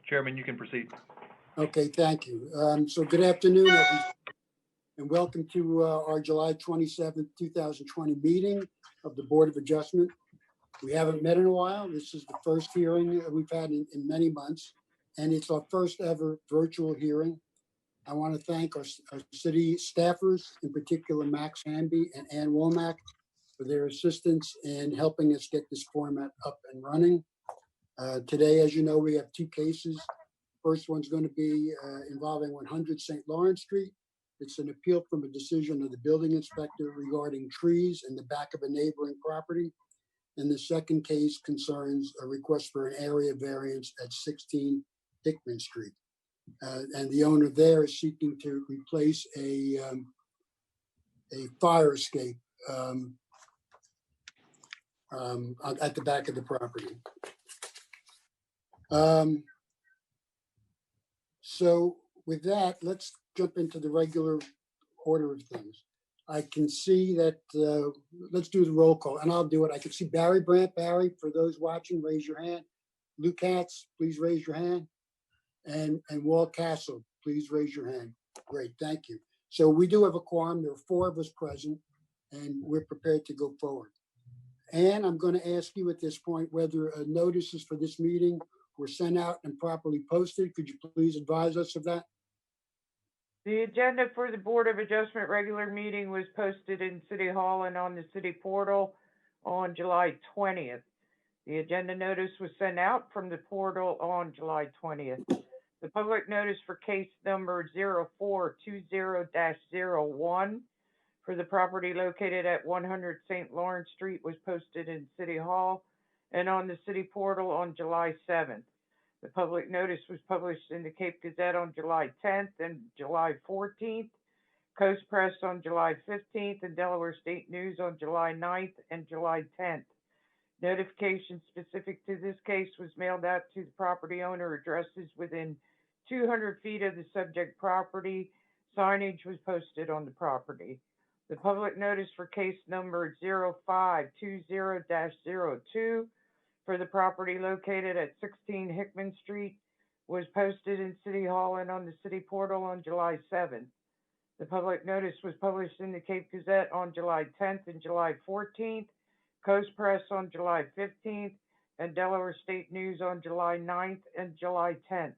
Chairman, you can proceed. Okay, thank you. So good afternoon, everyone, and welcome to our July 27th, 2020 meeting of the Board of Adjustment. We haven't met in a while. This is the first hearing we've had in many months, and it's our first ever virtual hearing. I want to thank our city staffers, in particular Max Hamby and Ann Womack, for their assistance in helping us get this format up and running. Today, as you know, we have two cases. First one's going to be involving 100 St. Lawrence Street. It's an appeal from a decision of the building inspector regarding trees in the back of a neighboring property. And the second case concerns a request for an area variance at 16 Hickman Street. And the owner there is seeking to replace a fire escape at the back of the property. So with that, let's jump into the regular order of things. I can see that, let's do the roll call, and I'll do it. I can see Barry Brandt. Barry, for those watching, raise your hand. Lou Katz, please raise your hand. And Walt Castle, please raise your hand. Great, thank you. So we do have a quorum. There are 4 of us present, and we're prepared to go forward. And I'm going to ask you at this point whether notices for this meeting were sent out and properly posted. Could you please advise us of that? The agenda for the Board of Adjustment regular meeting was posted in City Hall and on the city portal on July 20th. The agenda notice was sent out from the portal on July 20th. The public notice for case number 0420-01 for the property located at 100 St. Lawrence Street was posted in City Hall and on the city portal on July 7th. The public notice was published in the Cape Gazette on July 10th and July 14th, Coast Press on July 15th, and Delaware State News on July 9th and July 10th. Notification specific to this case was mailed out to the property owner addresses within 200 feet of the subject property. Signage was posted on the property. The public notice for case number 0520-02 for the property located at 16 Hickman Street was posted in City Hall and on the city portal on July 7th. The public notice was published in the Cape Gazette on July 10th and July 14th, Coast Press on July 15th, and Delaware State News on July 9th and July 10th.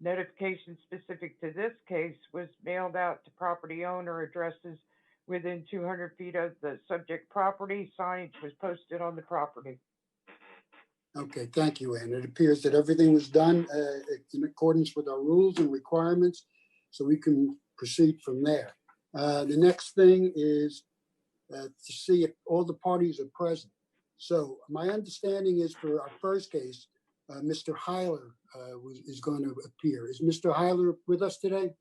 Notification specific to this case was mailed out to property owner addresses within 200 feet of the subject property. Signage was posted on the property. Okay, thank you, Ann. It appears that everything was done in accordance with our rules and requirements, so we can proceed from there. The next thing is to see if all the parties are present. So my understanding is for our first case, Mr. Heiler is going to appear. Is Mr. Heiler with us today?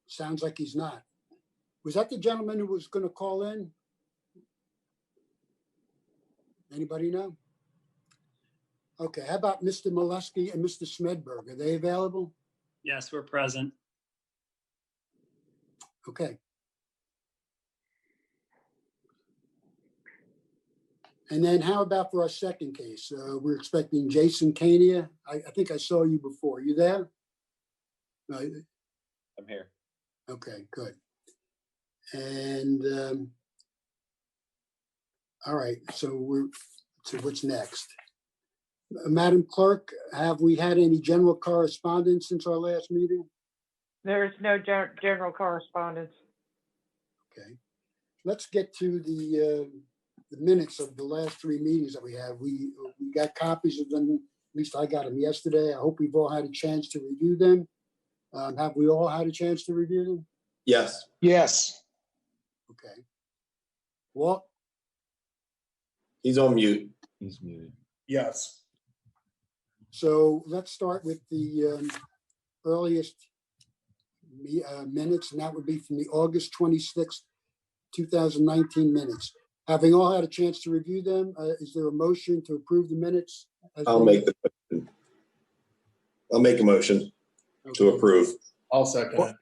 Sounds like he's not. Was that the gentleman who was going to call in? Anybody know? Okay, how about Mr. Molesky and Mr. Smedberg? Are they available? Yes, we're present. Okay. And then how about for our second case? We're expecting Jason Kania. I think I saw you before. You there? No. I'm here. Okay, good. And all right, so what's next? Madam Clerk, have we had any general correspondence since our last meeting? There is no general correspondence. Okay, let's get to the minutes of the last 3 meetings that we have. We got copies of them. At least I got them yesterday. I hope we've all had a chance to review them. Have we all had a chance to review them? Yes. Yes. Okay. Walt? He's on mute. He's muted. Yes. So let's start with the earliest minutes, and that would be from the August 26th, 2019 minutes. Having all had a chance to review them, is there a motion to approve the minutes? I'll make a motion to approve. I'll second it.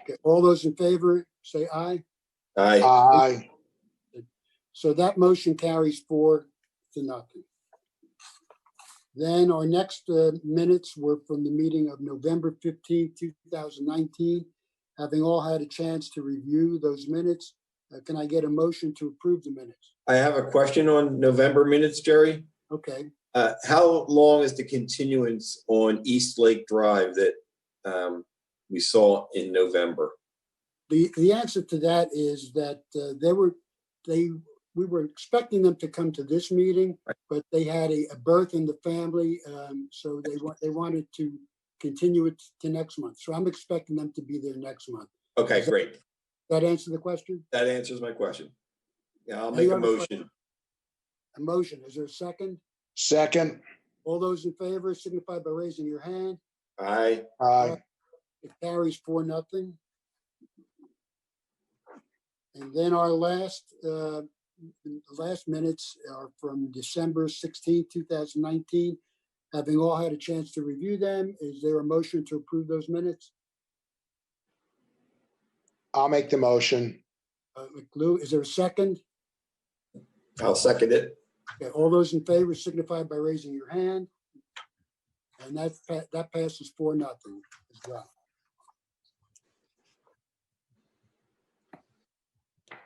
Okay. All those in favor, say aye. Aye. Aye. So that motion carries 4 to nothing. Then our next minutes were from the meeting of November 15, 2019. Having all had a chance to review those minutes, can I get a motion to approve the minutes? I have a question on November minutes, Jerry. Okay. How long is the continuance on East Lake Drive that we saw in November? The answer to that is that we were expecting them to come to this meeting, but they had a birth in the family, so they wanted to continue it to next month. So I'm expecting them to be there next month. Okay, great. That answer the question? That answers my question. Yeah, I'll make a motion. A motion. Is there a second? Second. All those in favor signify by raising your hand. Aye. Aye. It carries 4-0. And then our last minutes are from December 16, 2019. Having all had a chance to review them, is there a motion to approve those minutes? I'll make the motion. Lou, is there a second? I'll second it. Okay, all those in favor signify by raising your hand. And that passes 4-0 as well.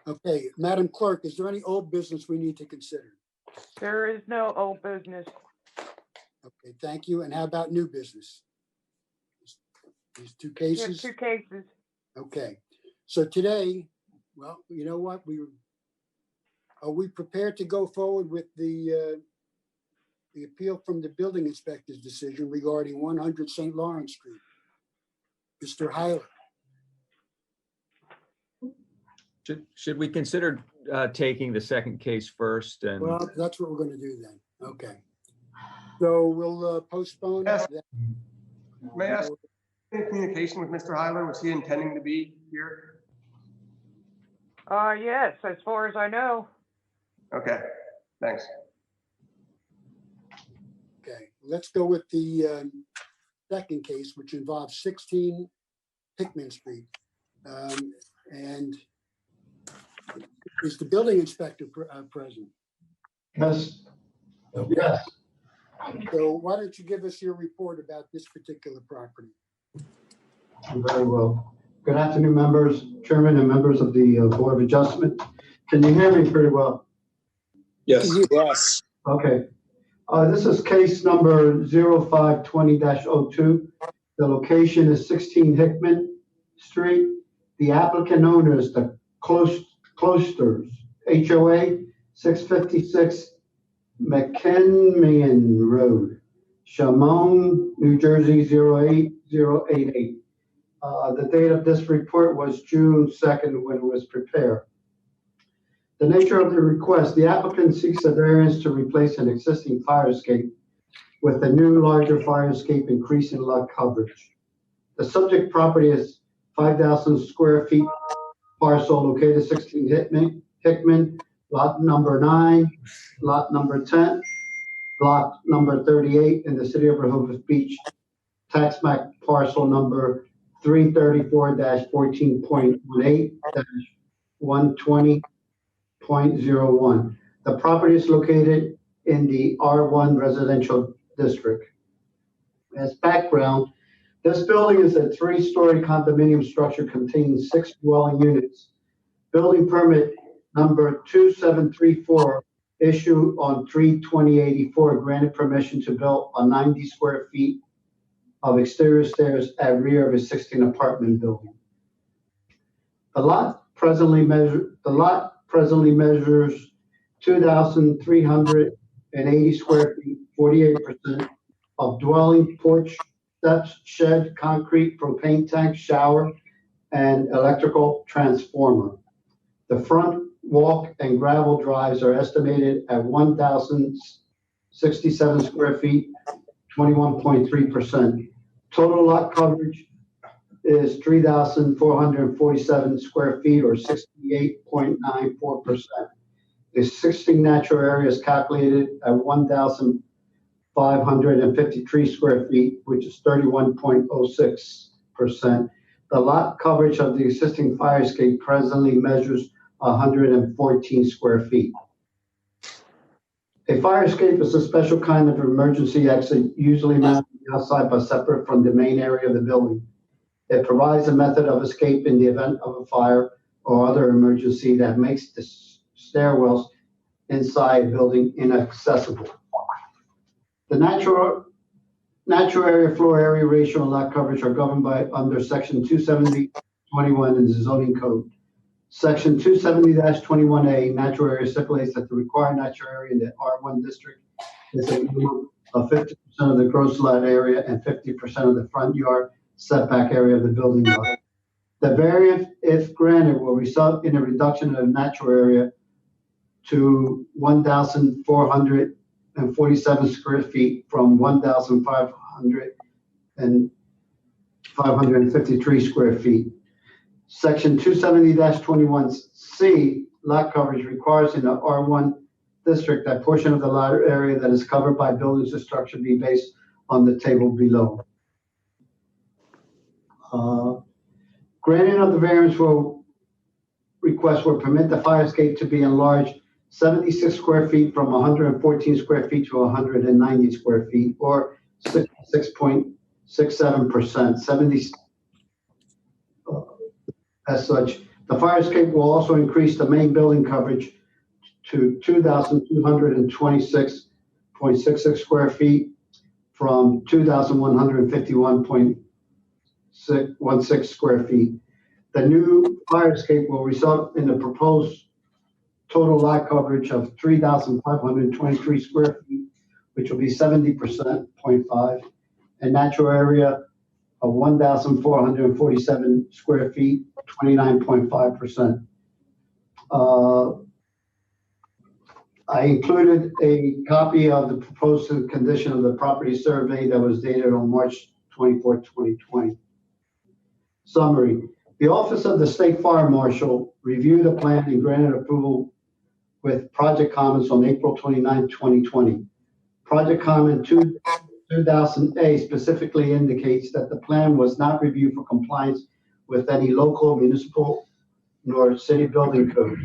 Okay, Madam Clerk, is there any old business we need to consider? There is no old business. Okay, thank you. And how about new business? These 2 We have cases? 2 cases. Okay, so today, well, you know what? Are we prepared to go forward with the appeal from the building inspector's decision regarding 100 St. Lawrence Street? Mr. Heiler. Should we consider taking the second case first? And Well, that's what we're going to do then. Okay. So we'll postpone. Yes. that. May I ask, any communication with Mr. Hyler? Was he intending to be here? Yes, as far as I know. Okay, thanks. Okay, let's go with the second case, which involves 16 Hickman Street. And is the building inspector present? Yes. Yes. So why don't you give us your report about this particular property? Very well. Good afternoon, members, Chairman, and members of the Board of Adjustment. Can you hear me pretty well? Yes. Yes. Okay. This is case number 0520-02. The location is 16 Hickman Street. The applicant owner is the Cloisters, HOA 656 McKenmian Road, Shamon, New Jersey 08088. The date of this report was June 2nd when it was prepared. The nature of the request, the applicant seeks a variance to replace an existing fire escape with a new larger fire escape increasing lot coverage. The subject property is 5,000 square feet parcel located 16 Hickman, lot number 9, lot number 10, lot number 38 in the city of Rehoboth Beach, tax map parcel number 334-14.18-120.01. The property is located in the R1 residential district. As background, this building is a 3-story condominium structure containing 6 dwelling units. Building permit number 2734 issued on 3/20/84 granted permission to build on 90 square feet of exterior stairs at rear of a 16 apartment building. The lot presently measures 2,380 square feet, 48% of dwelling, porch, steps, shed, concrete, propane tank, shower, and electrical transformer. The front walk and gravel drives are estimated at 1,067 square feet, 21.3%. Total lot coverage is 3,447 square feet or 68.94%. The existing natural area is calculated at 1,553 square feet, which is 31.06%. The lot coverage of the existing fire escape presently measures 114 square feet. A fire escape is a special kind of emergency exit, usually mounted outside but separate from the main area of the building. It provides a method of escape in the event of a fire or other emergency that makes the stairwells inside a building inaccessible. The natural area, floor area ratio, and lot coverage are governed by under Section 270-21 in the zoning code. Section 270-21A, natural area, stipulates that the required natural area in the R1 district is a minimum of 50% of the gross lot area and 50% of the front yard setback area of the building lot. The variance, if granted, will result in a reduction of the natural area to 1,447 square feet from 1,553 square feet. Section 270-21C, lot coverage, requires in the R1 district that portion of the lot area that is covered by buildings or structure be based on the table below. Granting of the variance request will permit the fire escape to be enlarged 76 square feet from 114 square feet to 190 square feet, or 66.67%. 70 as such. The fire escape will also increase the main building coverage to 2,226.66 square feet from 2,151.16 square feet. The new fire escape will result in the proposed total lot coverage of 3,523 square feet, which will be 70.5%, and natural area of 1,447 square feet, 29.5%. I included a copy of the proposed condition of the property survey that was dated on March 24, 2020. Summary. The Office of the State Fire Marshal reviewed the plan and granted approval with project comments on April 29, 2020. Project comment 2000A specifically indicates that the plan was not reviewed for compliance with any local, municipal, nor city building code.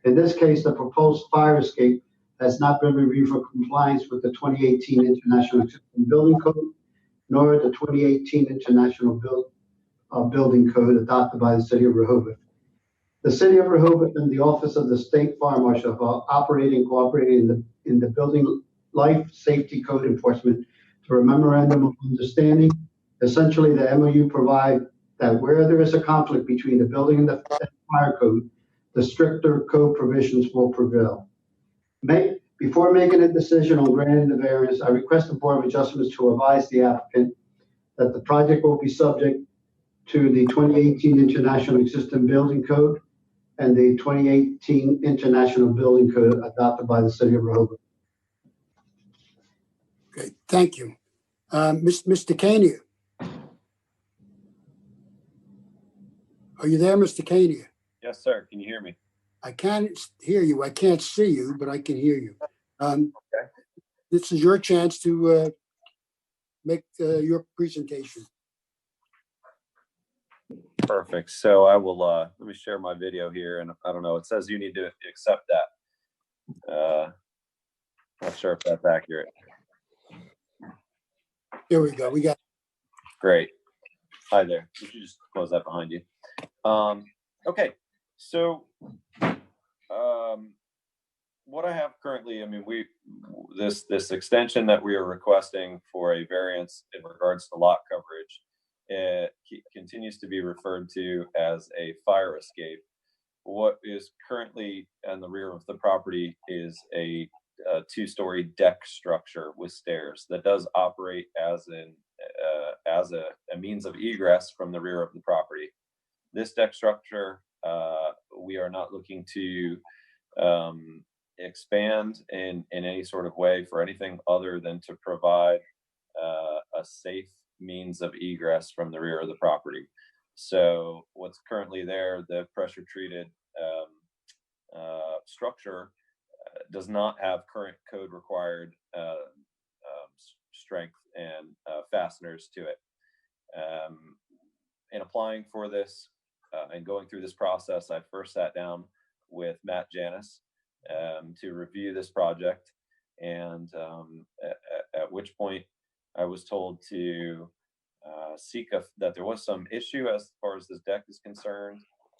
In this case, the proposed fire escape has not been reviewed for compliance with the 2018 International Building Code, nor the 2018 International Building Code adopted by the City of Rehoboth. The City of Rehoboth and the Office of the State Fire Marshal are operating and cooperating in the Building Life Safety Code enforcement through a memorandum of understanding. Essentially, the MOU provide that where there is a conflict between the building and the fire code, the stricter code provisions will prevail. Before making a decision on granting the variance, I request the Board of Adjustments to advise the applicant that the project will be subject to the 2018 International Existing Building Code and the 2018 International Building Code adopted by the City of Rehoboth. Okay, thank you. Mr. Kania. Are you there, Mr. Kania? Yes, sir. Can you hear me? I can't hear you. I can't see you, but I can hear you. Okay. This is your chance to make your presentation. Perfect. So I will, let me share my video here. And I don't know, it says you need to accept that. Not sure if that's accurate. Here we go. We got. Great. Hi there. You should just close that behind you. Okay. So, what I have currently, I mean, this extension that we are requesting for a variance in regards to lot coverage, it continues to be referred to as a fire escape. What is currently in the rear of the property is a two-story deck structure with stairs that does operate as a means of egress from the rear of the property. This deck structure, we are not looking to expand in any sort of way for anything other than to provide a safe means of egress from the rear of the property. So what's currently there, the pressure treated structure does not have current code required strength and fasteners to it. In applying for this and going through this process, I first sat down with Matt Janis to review this project, And at which point I was told to seek that there was some issue as far as this deck is concerned,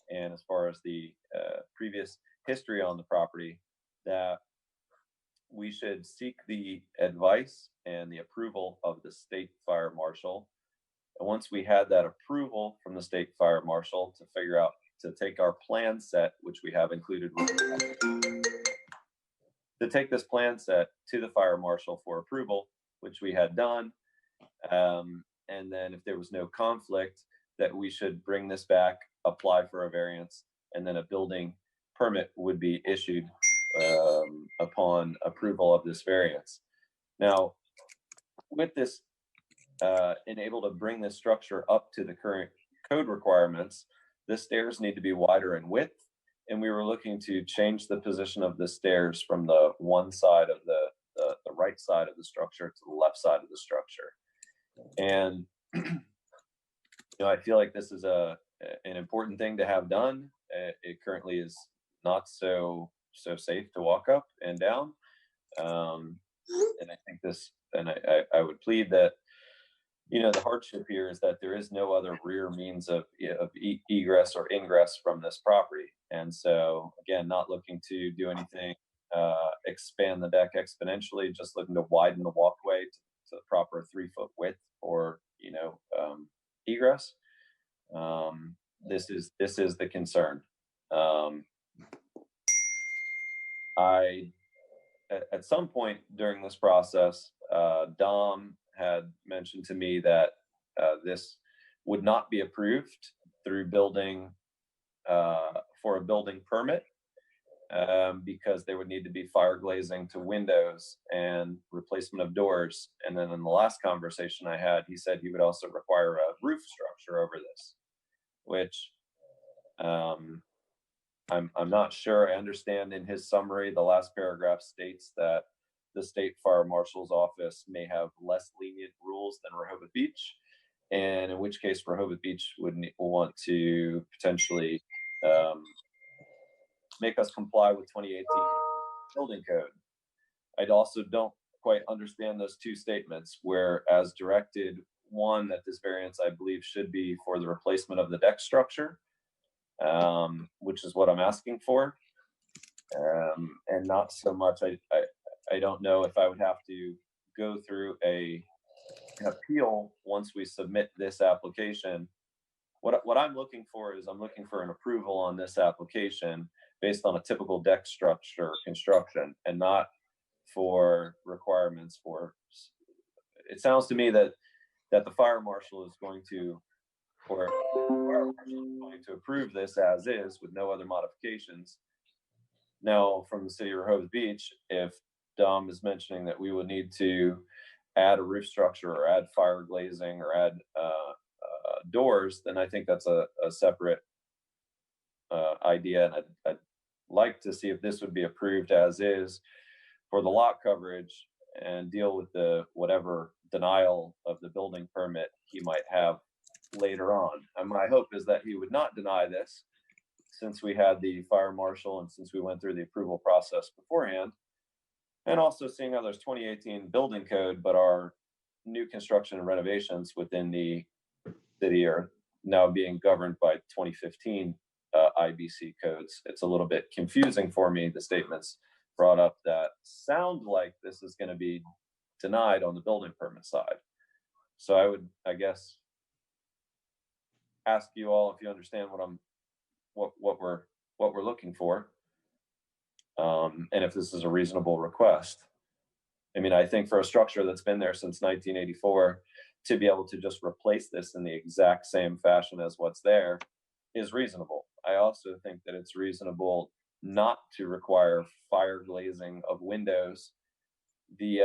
and as far as the previous history on the property, that we should seek the advice and the approval of the state fire marshal. And once we had that approval from the state fire marshal to figure out to take our plan set, which we have included to take this plan set to the fire marshal for approval, which we had done. And then if there was no conflict, that we should bring this back, apply for a variance, and then a building permit would be issued upon approval of this variance. Now, with this enabled to bring this structure up to the current code requirements, the stairs need to be wider in width, and we were looking to change the position of the stairs from the one side of the right side of the structure to the left side of the structure. And I feel like this is an important thing to have done. It currently is not so safe to walk up and down, and I think this, and I would plead that the hardship here is that there is no other rear means of egress or ingress from this property. And so, again, not looking to do anything, expand the deck exponentially, just looking to widen the walkway to the proper 3-foot width for, egress. This is the concern. At some point during this process, Dom had mentioned to me that this would not be approved through building for a building permit because there would need to be fire glazing to windows and replacement of doors. And then in the last conversation I had, he said he would also require a roof structure over this, which I'm not sure. I understand in his summary, the last paragraph states that the state fire marshal's office may have less lenient rules than Rehoboth Beach, and in which case Rehoboth Beach would want to potentially make us comply with 2018 building code. I also don't quite understand those two statements, where as directed, one, that this variance I believe should be for the replacement of the deck structure, which is what I'm asking for, and not so much. I don't know if I would have to go through an appeal once we submit this application. What I'm looking for is I'm looking for an approval on this application based on a typical deck structure construction, and not for requirements for. It sounds to me that the fire marshal is going to, or fire marshal is going to approve this as is with no other modifications. Now, from the city of Rehoboth Beach, if Dom is mentioning that we would need to add a roof structure or add fire glazing or add doors, then I think that's a separate idea. And I'd like to see if this would be approved as is for the lot coverage and deal with the whatever denial of the building permit he might have later on. And my hope is that he would not deny this, since we had the fire marshal and since we went through the approval process beforehand. And also seeing how there's 2018 building code, but our new construction and renovations within the city are now being governed by 2015 IBC codes. It's a little bit confusing for me, the statements brought up that sound like this is going to be denied on the building permit side. So I would, I guess, ask you all if you understand what we're looking for, and if this is a reasonable request. I mean, I think for a structure that's been there since 1984, to be able to just replace this in the exact same fashion as what's there is reasonable. I also think that it's reasonable not to require fire glazing of windows. The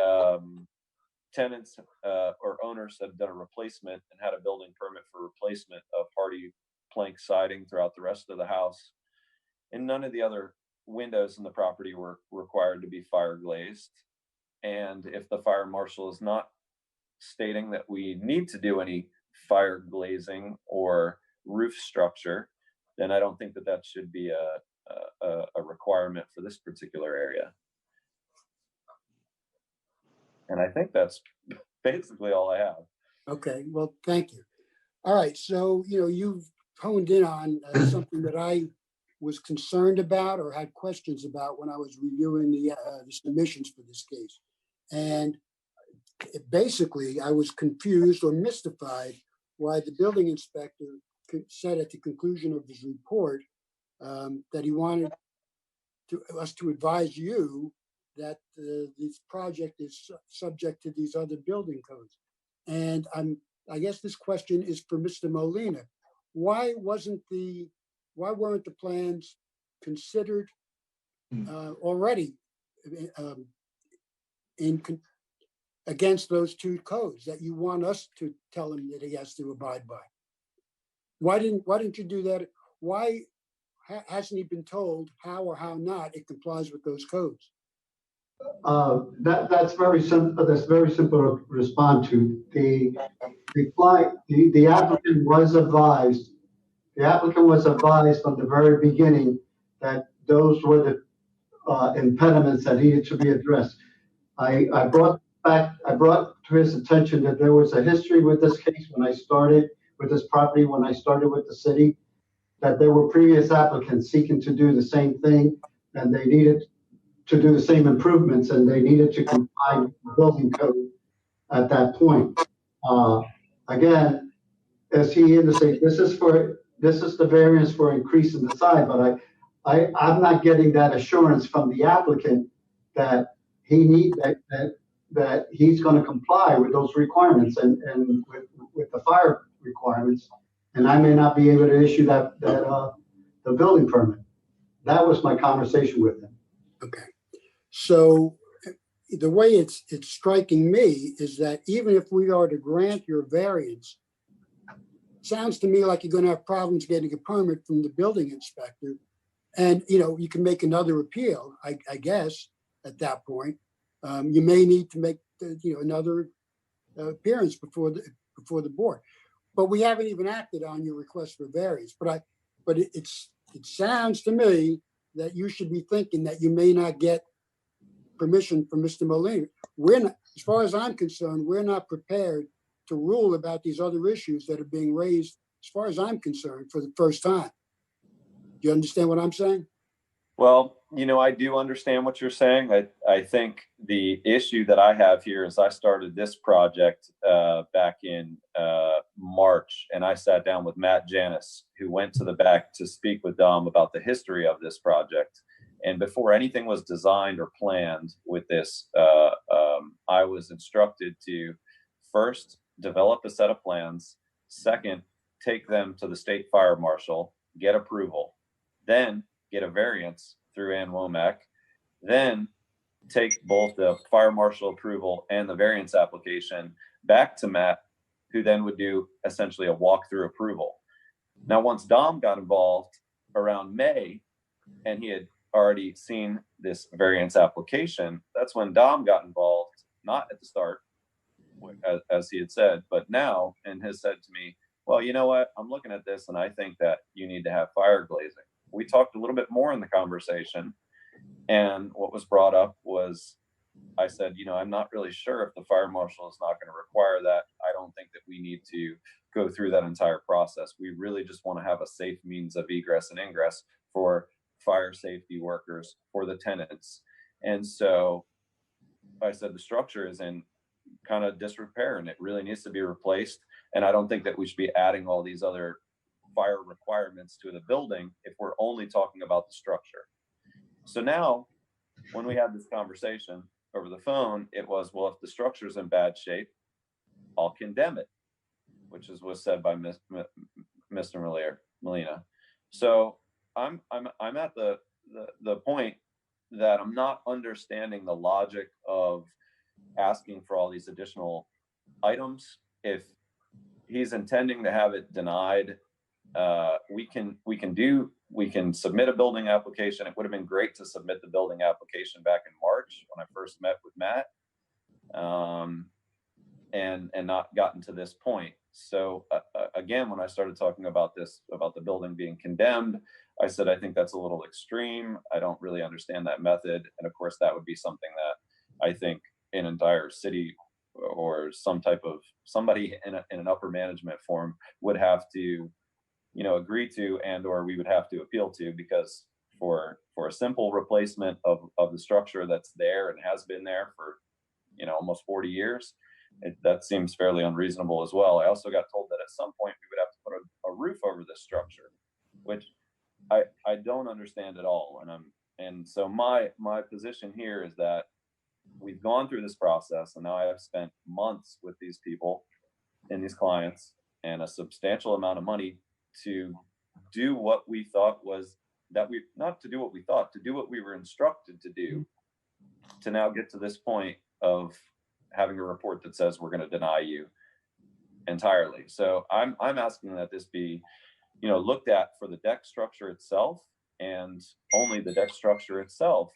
tenants or owners have done a replacement and had a building permit for replacement of hardy plank siding throughout the rest of the house, and none of the other windows in the property were required to be fire glazed. And if the fire marshal is not stating that we need to do any fire glazing or roof structure, then I don't think that that should be a requirement for this particular area. And I think that's basically all I have. Okay, well, thank you. All right, so, you've honed in on something that I was concerned about or had questions about when I was reviewing the submissions for this case. And basically, I was confused or mystified why the building inspector said at the conclusion of his report that he wanted us to advise you that this project is subject to these other building codes. And I guess this question is for Mr. Molina. Why weren't the plans considered already against those two codes that you want us to tell him that he has to abide by? Why didn't you do that? Why hasn't he been told how or how not it complies with those codes? That's very simple. That's very simple to respond to. The applicant was advised. The applicant was advised from the very beginning that those were the impediments that needed to be addressed. I brought to his attention that there was a history with this case when I started with this property, when I started with the city, that there were previous applicants seeking to do the same thing, and they needed to do the same improvements, and they needed to comply with the building code at that point. Again, as he indicated, this is the variance for increasing the side, but I'm not getting that assurance from the applicant that that he's going to comply with those requirements and with the fire requirements, and I may not be able to issue the building permit. That was my conversation with him. Okay, so the way it's striking me is that even if we are to grant your variance, sounds to me like you're going to have problems getting a permit from the building inspector, and you can make another appeal, I guess, at that point. You may need to make another appearance before the board, but we haven't even acted on your request for variance. But it sounds to me that you should be thinking that you may not get permission from Mr. Molina. We're not, as far as I'm concerned, we're not prepared to rule about these other issues that are being raised, as far as I'm concerned, for the first time. Do you understand what I'm saying? Well, I do understand what you're saying. I think the issue that I have here is I started this project back in March, and I sat down with Matt Janis, who went to the back to speak with Dom about the history of this project. And before anything was designed or planned with this, I was instructed to first develop a set of plans, second, take them to the state fire marshal, get approval, then get a variance through Ann Womack, then take both the fire marshal approval and the variance application back to Matt, who then would do essentially a walkthrough approval. Now, once Dom got involved around May, and he had already seen this variance application, that's when Dom got involved, not at the start, as he had said, but now, and has said to me, well, you know what, I'm looking at this and I think that you need to have fire glazing. We talked a little bit more in the conversation, and what was brought up was, I said, I'm not really sure if the fire marshal is not going to require that. I don't think that we need to go through that entire process. We really just want to have a safe means of egress and ingress for fire safety workers, for the tenants. And so I said, the structure is in kind of disrepair and it really needs to be replaced. And I don't think that we should be adding all these other fire requirements to the building if we're only talking about the structure. So now, when we had this conversation over the phone, it was, well, if the structure is in bad shape, I'll condemn it, which was said by Mr. Molina. So I'm at the point that I'm not understanding the logic of asking for all these additional items. If he's intending to have it denied, we can submit a building application. It would have been great to submit the building application back in March when I first met with Matt, and not gotten to this point. So again, when I started talking about the building being condemned, I said, I think that's a little extreme. I don't really understand that method. And of course, that would be something that I think an entire city or somebody in an upper management form would have to, agree to, and or we would have to appeal to, because for a simple replacement of the structure that's there and has been there for almost 40 years, that seems fairly unreasonable as well. I also got told that at some point we would have to put a roof over this structure, which I don't understand at all. And so my position here is that we've gone through this process, and now I have spent months with these people and these clients and a substantial amount of money to do what we thought was not to do what we thought, to do what we were instructed to do, to now get to this point of having a report that says we're going to deny you entirely. So I'm asking that this be, looked at for the deck structure itself, and only the deck structure itself.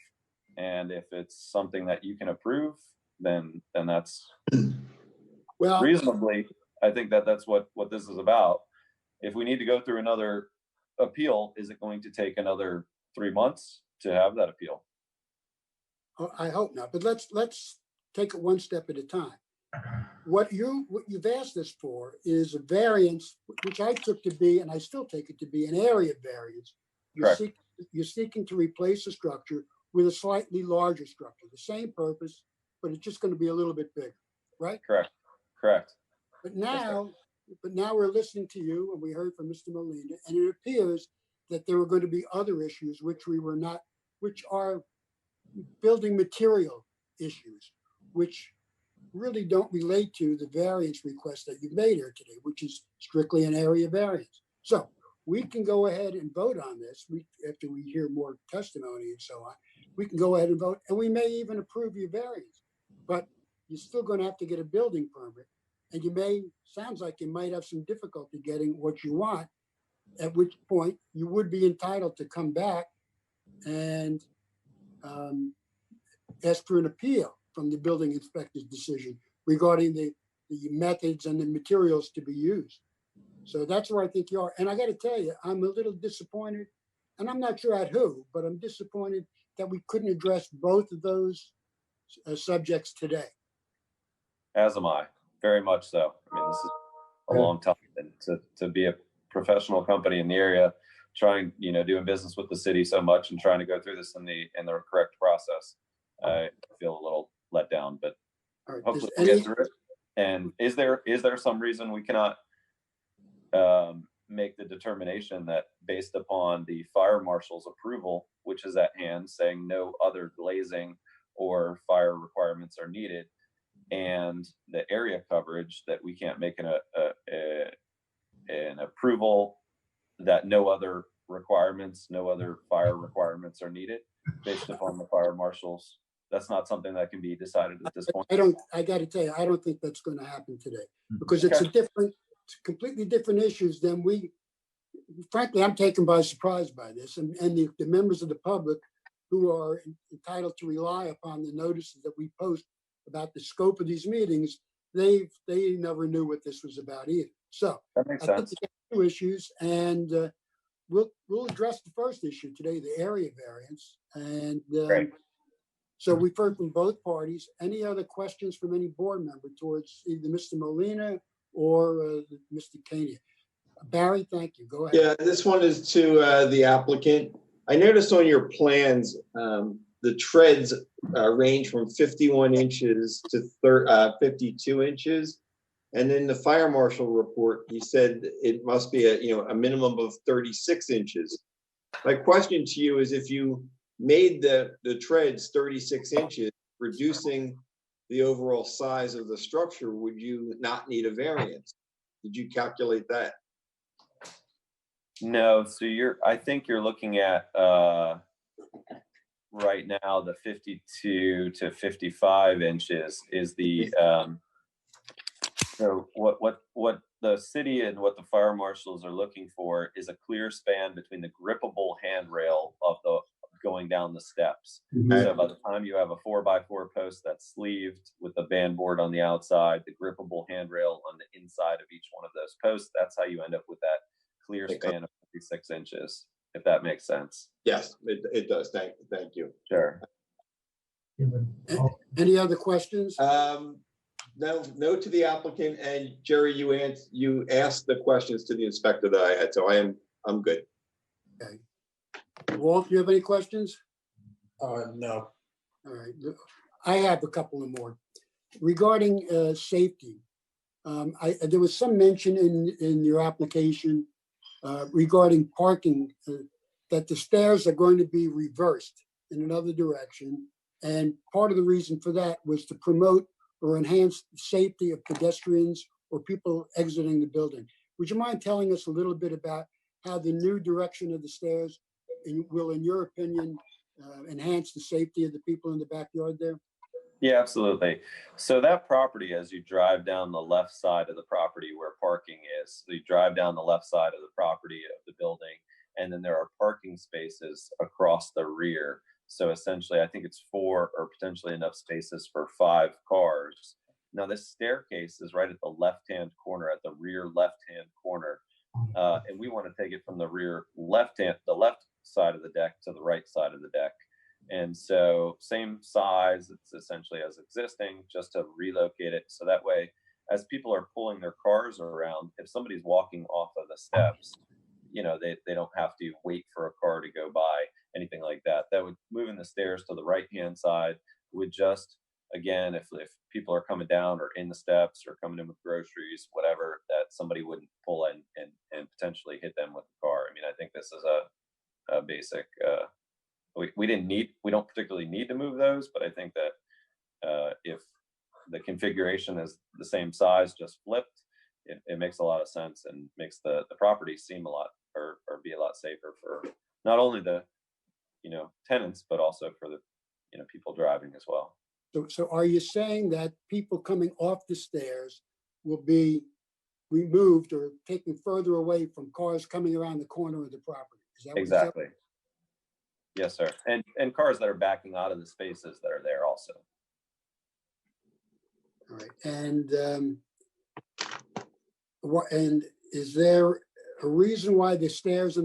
And if it's something that you can approve, then that's reasonably, I think that's what this is about. If we need to go through another appeal, is it going to take another 3 months to have that appeal? I hope not, but let's take it one step at a time. What you've asked us for is a variance, which I took to be, and I still take it to be, an area variance. You're seeking to replace a structure with a slightly larger structure, the same purpose, but it's just going to be a little bit bigger, right? Correct. But now we're listening to you, and we heard from Mr. Molina, and it appears that there were going to be other issues which are building material issues, which really don't relate to the variance request that you've made here today, which is strictly an area variance. So we can go ahead and vote on this. After we hear more testimony and so on, we can go ahead and vote, and we may even approve your variance. But you're still going to have to get a building permit, and sounds like you might have some difficulty getting what you want, at which point you would be entitled to come back and ask for an appeal from the building inspector's decision regarding the methods and the materials to be used. So that's where I think you are. And I got to tell you, I'm a little disappointed, and I'm not sure at who, but I'm disappointed that we couldn't address both of those subjects today. As am I, very much so. I mean, this is a long time, and to be a professional company in the area, trying, doing business with the city so much and trying to go through this in the correct process, I feel a little let down, but hopefully we'll get through it. And is there some reason we cannot make the determination that, based upon the fire marshal's approval, which is at hand, saying no other glazing or fire requirements are needed, and the area coverage, that we can't make an approval that no other fire requirements are needed based upon the fire marshals? That's not something that can be decided at this point. I got to tell you, I don't think that's going to happen today, because it's completely different issues than frankly, I'm taken by surprise by this, and the members of the public who are entitled to rely upon the notices that we post about the scope of these meetings, they never knew what this was about either. So that makes sense. I think we have two issues, and we'll address the first issue today, the area variance. And so we've heard from both parties. Any other questions from any board member towards either Mr. Molina or Mr. Kania? Barry, thank you. Go ahead. Yeah, this one is to the applicant. I noticed on your plans, the treads range from 51 inches to 52 inches. And in the fire marshal report, he said it must be a minimum of 36 inches. My question to you is, if you made the treads 36 inches, reducing the overall size of the structure, would you not need a variance? Did you calculate that? No, so I think you're looking at right now the 52 to 55 inches is the so what the city and what the fire marshals are looking for is a clear span between the grippable handrail of the going down the steps. So by the time you have a 4x4 post that's sleeved with the band board on the outside, the grippable handrail on the inside of each one of those posts, that's how you end up with that clear span of 56 inches, if that makes sense. Yes, it does. Thank you. Sure. Any other questions? No to the applicant, and Jerry, you asked the questions to the inspector that I had, so I'm good. Okay. Walt, do you have any questions? No. All right, I have a couple of more. Regarding safety, there was some mention in your application regarding parking, that the stairs are going to be reversed in another direction. And part of the reason for that was to promote or enhance the safety of pedestrians or people exiting the building. Would you mind telling us a little bit about how the new direction of the stairs will, in your opinion, enhance the safety of the people in the backyard there? Yeah, absolutely. So that property, as you drive down the left side of the property where parking is, so you drive down the left side of the property of the building, and then there are parking spaces across the rear. So essentially, I think it's 4 or potentially enough spaces for 5 cars. Now, this staircase is right at the left-hand corner, at the rear left-hand corner. And we want to take it from the rear the left side of the deck to the right side of the deck. And so same size, it's essentially as existing, just to relocate it. So that way, as people are pulling their cars around, if somebody's walking off of the steps, they don't have to wait for a car to go by, anything like that. That would moving the stairs to the right-hand side would just, again, if people are coming down or in the steps or coming in with groceries, whatever, that somebody wouldn't pull in and potentially hit them with the car. I mean, I think this is a basic, we don't particularly need to move those, but I think that if the configuration is the same size, just flipped, it makes a lot of sense and makes the property seem a lot or be a lot safer for not only the tenants, but also for the people driving as well. So are you saying that people coming off the stairs will be removed or taken further away from cars coming around the corner of the property? Is that what Exactly. Yes, sir. And cars that are backing out of the spaces that are there also. All right. And is there a reason why the stairs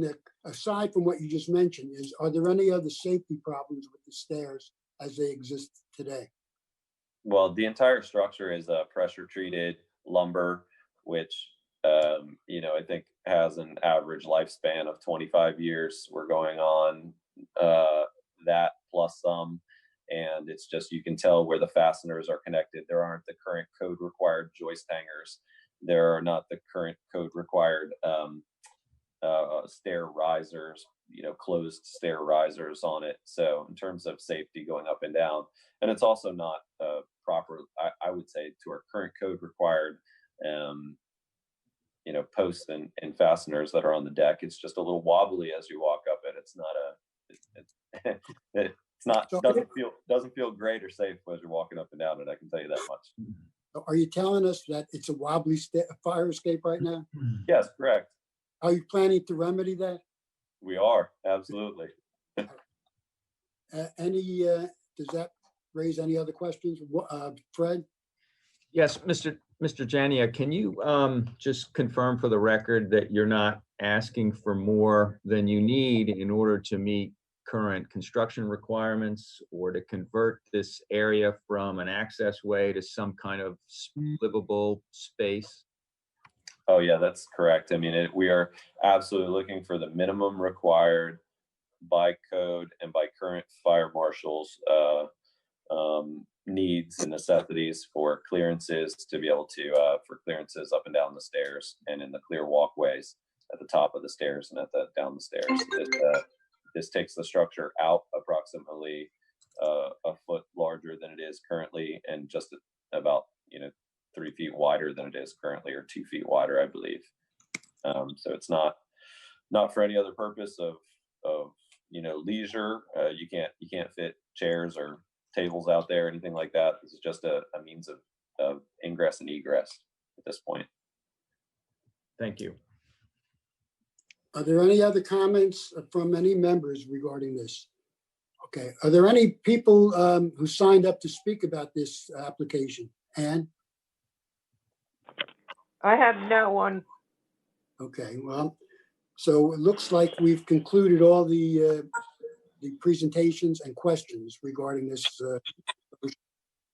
aside from what you just mentioned, are there any other safety problems with the stairs as they exist today? Well, the entire structure is pressure treated lumber, which I think has an average lifespan of 25 years. We're going on that plus some, and it's just, you can tell where the fasteners are connected. There aren't the current code required joist hangers. There are not the current code required stair risers, closed stair risers on it. So in terms of safety going up and down, and it's also not proper, I would say, to our current code required posts and fasteners that are on the deck. It's just a little wobbly as you walk up it. It's not doesn't feel great or safe as you're walking up and down it. I can tell you that much. Are you telling us that it's a wobbly fire escape right now? Yes, correct. Are you planning to remedy that? We are, absolutely. Does that raise any other questions? Fred? Yes, Mr. Jania, can you just confirm for the record that you're not asking for more than you need in order to meet current construction requirements or to convert this area from an access way to some kind of livable space? Oh yeah, that's correct. I mean, we are absolutely looking for the minimum required by code and by current fire marshals needs and necessities for clearances to be able to for clearances up and down the stairs and in the clear walkways at the top of the stairs and down the stairs. This takes the structure out approximately a foot larger than it is currently, and just about 3 feet wider than it is currently, or 2 feet wider, I believe. So it's not for any other purpose of leisure. You can't fit chairs or tables out there, anything like that. This is just a means of ingress and egress at this point. Thank you. Are there any other comments from any members regarding this? Okay. Are there any people who signed up to speak about this application? Ann? I have no one. Okay, well, so it looks like we've concluded all the the presentations and questions regarding this.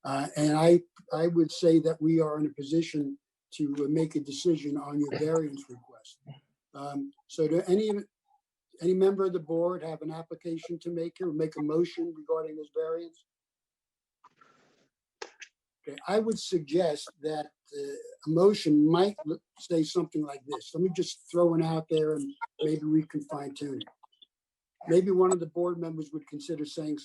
And I would say that we are in a position to make a decision on your variance request. So do any member of the board have an application to make or make a motion regarding this variance? Okay, I would suggest that a motion might say something like this. Let me just throw it out there and maybe we can fine tune it. Maybe one of the board members would consider saying,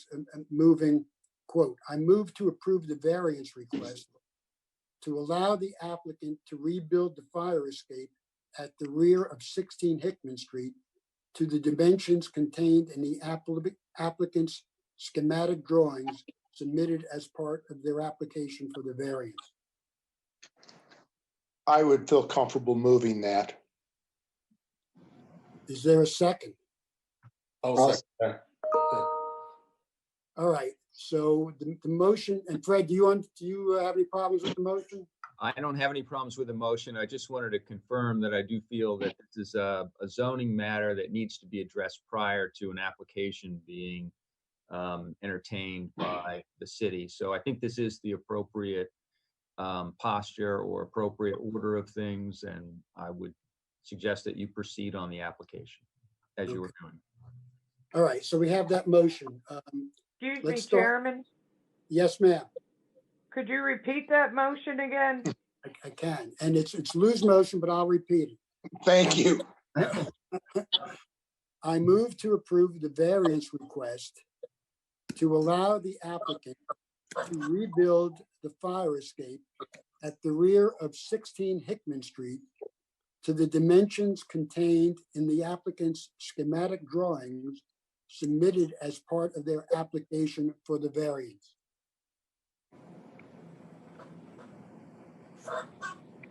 moving, quote, I move to approve the variance request to allow the applicant to rebuild the fire escape at the rear of 16 Hickman Street to the dimensions contained in the applicant's schematic drawings submitted as part of their application for the variance. I would feel comfortable moving that. Is there a second? I'll second that. All right, so the motion, and Fred, do you have any problems with the motion? I don't have any problems with the motion. I just wanted to confirm that I do feel that this is a zoning matter that needs to be addressed prior to an application being entertained by the city. So I think this is the appropriate posture or appropriate order of things, and I would suggest that you proceed on the application as you were doing. All right, so we have that motion. Excuse me, Let's start. Chairman, Yes, ma'am, could you repeat that motion again? I can. And it's Lou's motion, but I'll repeat it. Thank you. I move to approve the variance request to allow the applicant to rebuild the fire escape at the rear of 16 Hickman Street to the dimensions contained in the applicant's schematic drawings submitted as part of their application for the variance.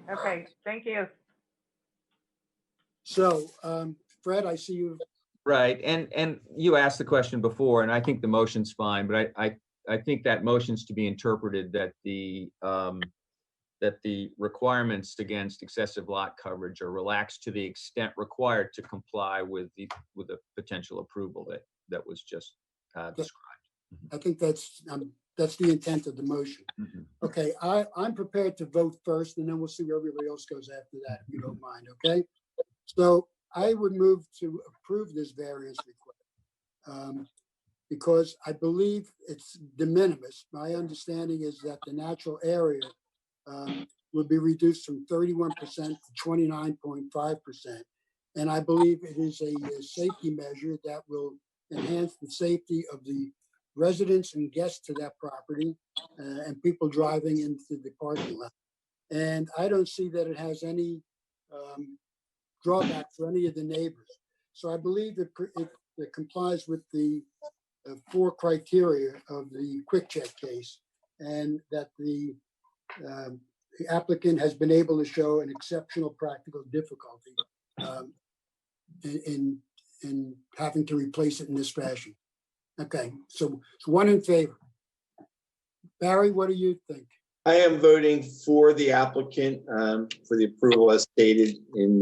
Okay, thank you. So, Fred, I see you. Right, and you asked the question before, and I think the motion's fine, but I think that motion's to be interpreted that the requirements against excessive lot coverage are relaxed to the extent required to comply with the potential approval that was just described. I think that's the intent of the motion. Mhm. Okay, I'm prepared to vote first, and then we'll see where everybody else goes after that, if you don't mind, okay? So I would move to approve this variance request because I believe it's de minimis. My understanding is that the natural area would be reduced from 31% to 29.5%. And I believe it is a safety measure that will enhance the safety of the residents and guests to that property and people driving into the parking lot. And I don't see that it has any drawback for any of the neighbors. So I believe it complies with the 4 criteria of the quick check case, and that the applicant has been able to show an exceptional practical difficulty in having to replace it in this fashion. Okay, so it's 1 in favor. Barry, what do you think? I am voting for the applicant for the approval as stated in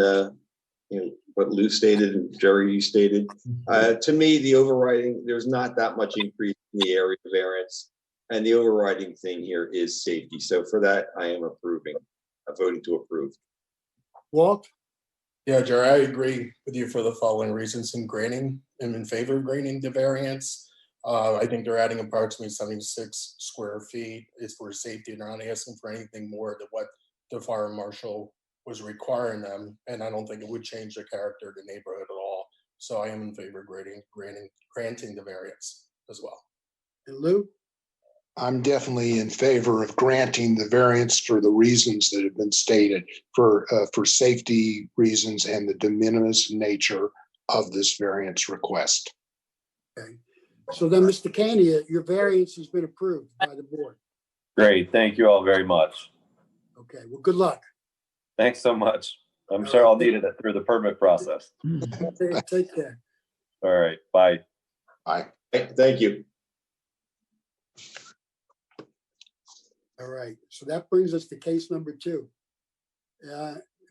what Lou stated and Jerry, you stated. To me, the overriding, there's not that much increase in the area variance, and the overriding thing here is safety. So for that, I am voting to approve. Walt? Yeah, Jerry, I agree with you for the following reasons in granting. I'm in favor of granting the variance. I think they're adding approximately 76 square feet. It's for safety, and they're not asking for anything more than what the fire marshal was requiring them. And I don't think it would change the character of the neighborhood at all. So I am in favor of granting the variance as well. And Lou? I'm definitely in favor of granting the variance for the reasons that have been stated, for safety reasons and the de minimis nature of this variance request. Okay. So then, Mr. Kania, your variance has been approved by the board. Great, thank you all very much. Okay, well, good luck. Thanks so much. I'm sure I'll need it through the permit process. Take care. All right, bye. Bye. Thank you. All right, so that brings us to case number 2.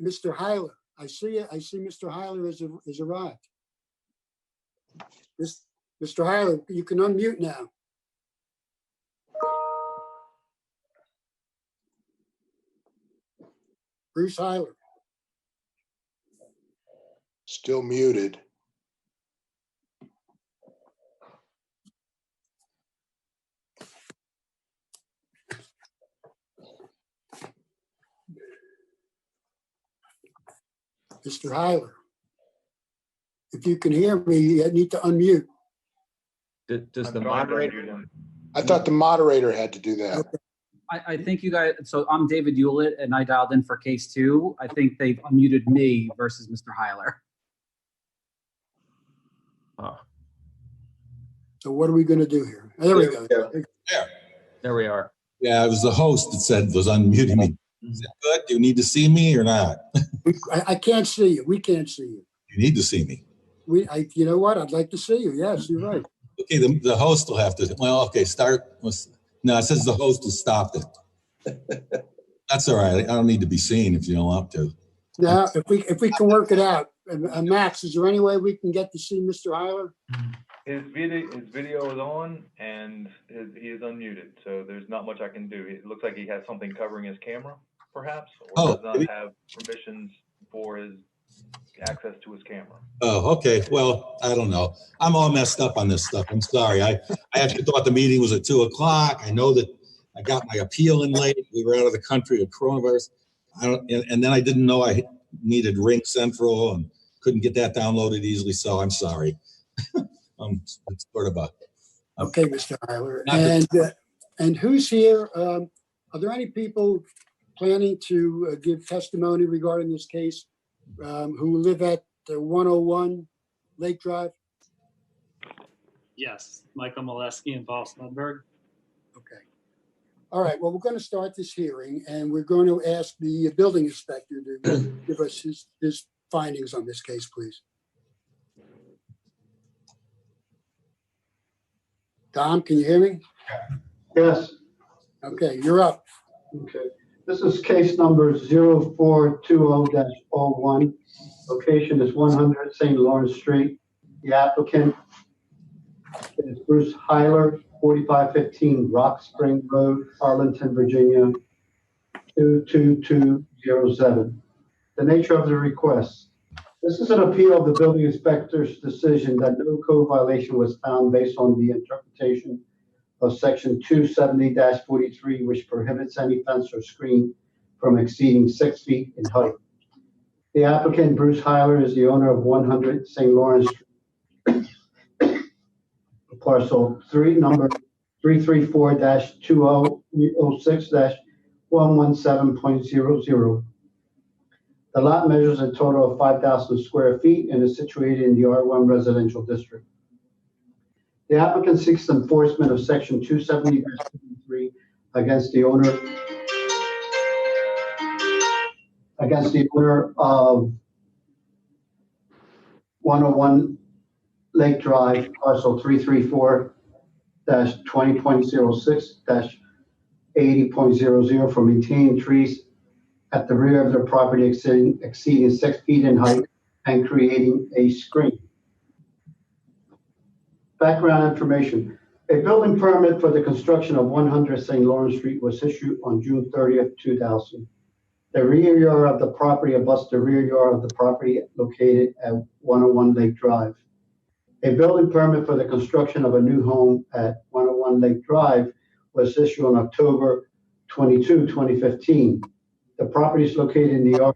Mr. Heiler, I see Mr. Heiler has arrived. Mr. Mr. Heiler, you can unmute now. Bruce Heiler. Still muted. Mr. Heiler. If you can hear me, you need to unmute. Does the moderator? I thought the moderator had to do that. Okay. I think you guys, so I'm David Hewlett and I dialed in for case 2. I think they've unmuted me versus Mr. Heiler. Oh, So what are we going to do here? There we go. there we are. Yeah, it was the host that said was unmuting me. Is it good? Do you need to see me or not? I can't see you. We can't see you. You need to see me. You know what? I'd like to see you. Yes, you're right. Okay, the host will have to, well, okay, start. No, it says the host has stopped it. That's all right. I don't need to be seen if you don't want to. Now, if we can work it out, Max, is there any way we can get to see Mr. Heiler? His video is on and he is unmuted, so there's not much I can do. It looks like he has something covering his camera, perhaps, or does not have permissions for his access to his camera. Oh, okay. Well, I don't know. I'm all messed up on this stuff. I'm sorry. I actually thought the meeting was at 2 o'clock. I know that I got my appeal in late. We were out of the country with coronavirus. And then I didn't know I needed Ring Central and couldn't get that downloaded easily. So I'm sorry. It's sort of a. Okay, Mr. Heiler. And who's here? Are there any people planning to give testimony regarding this case who live at 101 Lake Drive? Yes, Michael Molesky and Paul Smedberg. Okay. All right. Well, we're going to start this hearing, and we're going to ask the building inspector to give us his findings on this case, please. Tom, can you hear me? Yes. Okay, you're up. Okay. This is case number 0420-01. Location is 100 St. Lawrence Street. The applicant is Bruce Heiler, 4515 Rock Spring Road, Arlington, Virginia, 22207. The nature of the request. This is an appeal of the building inspector's decision that no code violation was found based on the interpretation of section 270-43, which prohibits any fence or screen from exceeding 6 feet in height. The applicant, Bruce Heiler, is the owner of 100 St. Lawrence Street, parcel 3, number 334-2006-117.00. The lot measures a total of 5,000 square feet and is situated in the R1 residential district. The applicant seeks enforcement of section 270-43 against the owner of 101 Lake Drive, parcel 334-20.06-80.00 for maintaining trees at the rear of their property exceeding 6 feet in height and creating a screen. Background information. A building permit for the construction of 100 St. Lawrence Street was issued on June 30th, 2000. The rear yard of the property abuts the rear yard of the property located at 101 Lake Drive. A building permit for the construction of a new home at 101 Lake Drive was issued on October 22, 2015. The property is located in a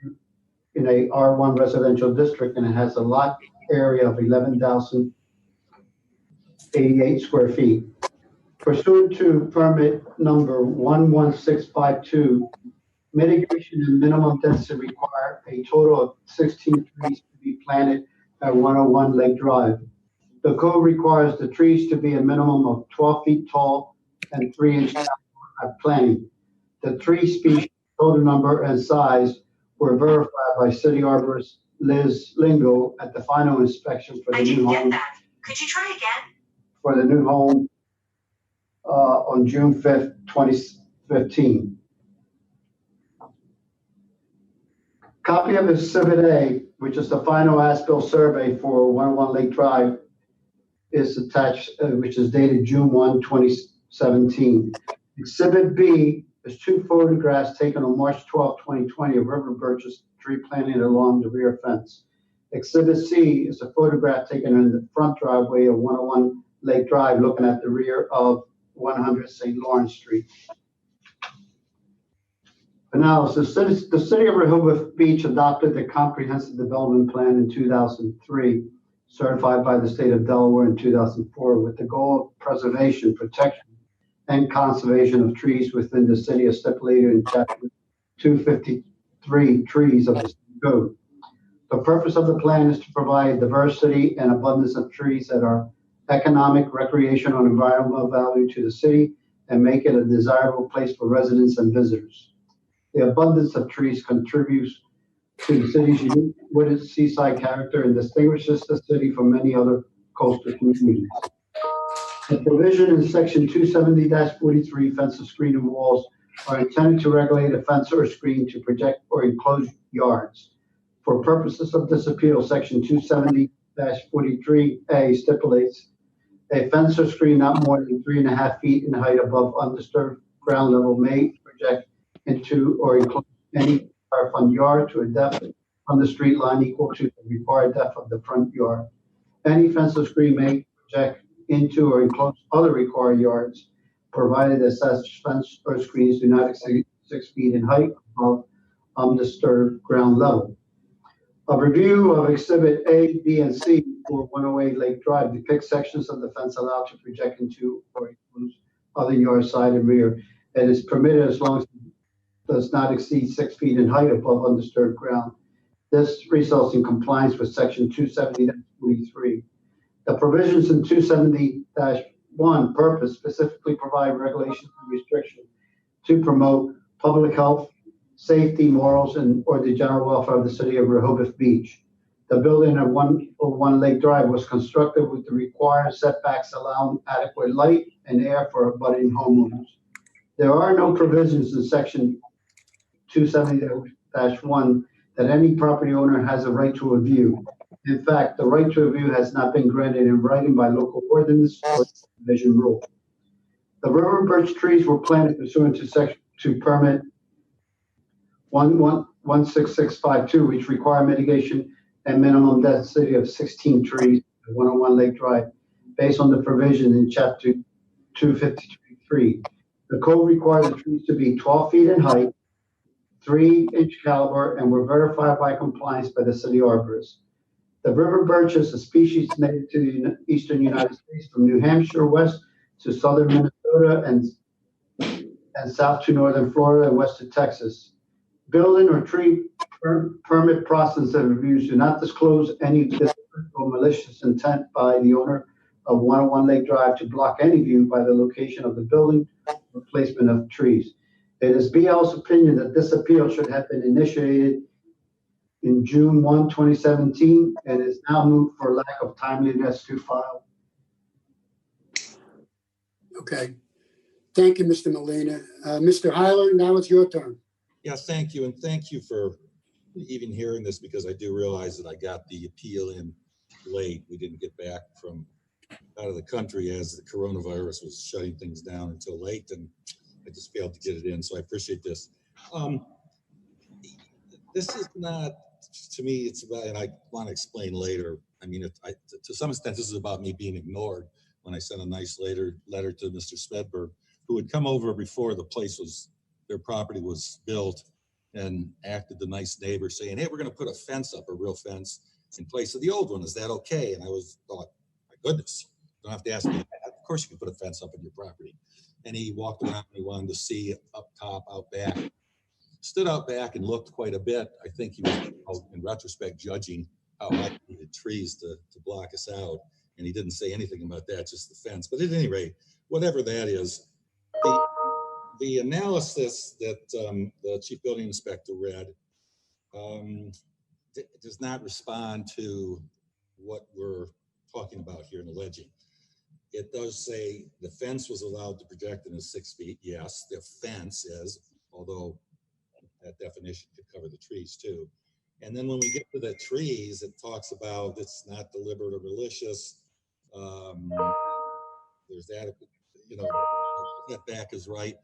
R1 residential district, and it has a lot area of 11,088 square feet. Pursuant to permit number 11652, mitigation and minimum density require a total of 16 trees to be planted at 101 Lake Drive. The code requires the trees to be a minimum of 12 feet tall and 3 inches at planting. The tree species, total number, and size were verified by City Arborist Liz Lingo at the final inspection for the new home. Could you try again? For the new home on June 5th, 2015. Copy of Exhibit A, which is the final as-built survey for 101 Lake Drive, is attached, which is dated June 1, 2017. Exhibit B is 2 photographs taken on March 12, 2020 of river birches tree planting along the rear fence. Exhibit C is a photograph taken in the front driveway of 101 Lake Drive, looking at the rear of 100 St. Lawrence Street. Analysis. The city of Rehoboth Beach adopted the comprehensive development plan in 2003, certified by the state of Delaware in 2004, with the goal of preservation, protection, and conservation of trees within the city as stipulated in chapter 253 trees of the city code. The purpose of the plan is to provide diversity and abundance of trees that are economic, recreational, and environmental value to the city and make it a desirable place for residents and visitors. The abundance of trees contributes to the city's unique wooded seaside character and distinguishes the city from many other coastal communities. The provision in section 270-43, fences, screen, and walls are intended to regulate a fence or screen to protect or enclose yards. For purposes of this appeal, section 270-43A stipulates a fence or screen not more than 3.5 feet in height above undisturbed ground level may project into or enclose any front yard to a depth on the street line equal to the required depth of the front yard. Any fence or screen may project into or enclose other required yards, provided that such fence or screens do not exceed 6 feet in height above undisturbed ground level. A review of Exhibit A, B, and C for 108 Lake Drive depicts sections of the fence allowed to project into or enclose other yard side and rear, and is permitted as long as it does not exceed 6 feet in height above undisturbed ground. This results in compliance with section 270-43. The provisions in 270-1 purpose specifically provide regulations and restrictions to promote public health, safety, morals, and or the general welfare of the city of Rehoboth Beach. The building at 101 Lake Drive was constructed with the required setbacks allowing adequate light and air for abutting homeowners. There are no provisions in section 270-1 that any property owner has a right to a view. In fact, the right to a view has not been granted in writing by local ordinance or division rule. The river birch trees were planted pursuant to section 2 permit 16652, which require mitigation and minimum density of 16 trees at 101 Lake Drive, based on the provision in chapter 253. The code requires the trees to be 12 feet in height, 3-inch caliber, and were verified by compliance by the city arborist. The river birch is a species native to the eastern United States, from New Hampshire west to southern Minnesota and south to northern Florida and west to Texas. Building or tree permit process and reviews do not disclose any deliberate or malicious intent by the owner of 101 Lake Drive to block any view by the location of the building or placement of trees. It is BL's opinion that this appeal should have been initiated in June 1, 2017, and is now moved for lack of timeliness to file. Okay. Thank you, Mr. Molina. Mr. Heiler, now it's your turn. Yes, thank you. And thank you for even hearing this, because I do realize that I got the appeal in late. We didn't get back from out of the country as the coronavirus was shutting things down until late, and I just failed to get it in. So I appreciate this. This is not, to me, it's about, and I want to explain later. I mean, to some extent, this is about me being ignored when I sent a nice letter to Mr. Smedberg, who had come over before the place was, their property was built, and acted the nice neighbor, saying, hey, we're going to put a fence up, a real fence, in place of the old one. Is that okay? And I thought, my goodness, you don't have to ask me that. Of course you can put a fence up on your property. And he walked around and he wanted to see up top, out back. Stood out back and looked quite a bit. I think he was, in retrospect, judging how high he needed trees to block us out. And he didn't say anything about that, just the fence. But at any rate, whatever that is, the analysis that the chief building inspector read does not respond to what we're talking about here and alleging. It does say the fence was allowed to project in 6 feet. Yes, the fence is, although that definition could cover the trees too. And then when we get to the trees, it talks about it's not deliberate or malicious. There's adequate, setback is right.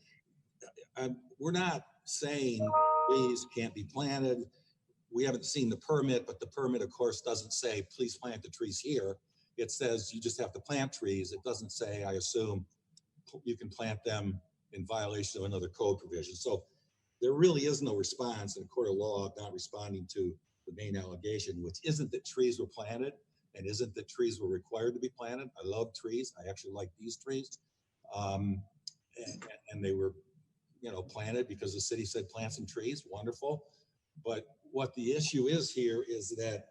We're not saying trees can't be planted. We haven't seen the permit, but the permit, of course, doesn't say, please plant the trees here. It says you just have to plant trees. It doesn't say, I assume, you can plant them in violation of another code provision. So there really is no response in a court of law not responding to the main allegation, which isn't that trees were planted and isn't that trees were required to be planted. I love trees. I actually like these trees. And they were, planted because the city said plant some trees. Wonderful. But what the issue is here is that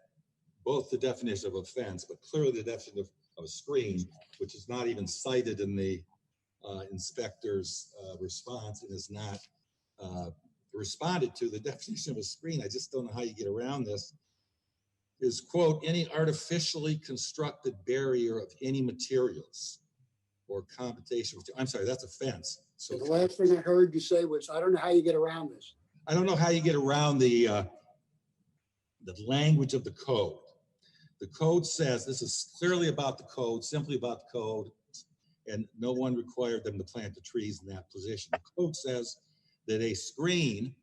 both the definition of offense, but clearly the definition of a screen, which is not even cited in the inspector's response and is not responded to, the definition of a screen, I just don't know how you get around this, is, quote, any artificially constructed barrier of any materials or combination. I'm sorry, that's a fence. So the last thing I heard you say was, I don't know how you get around this. I don't know how you get around the language of the code. The code says, this is clearly about the code, simply about the code, and no one required them to plant the trees in that position. The code says that a screen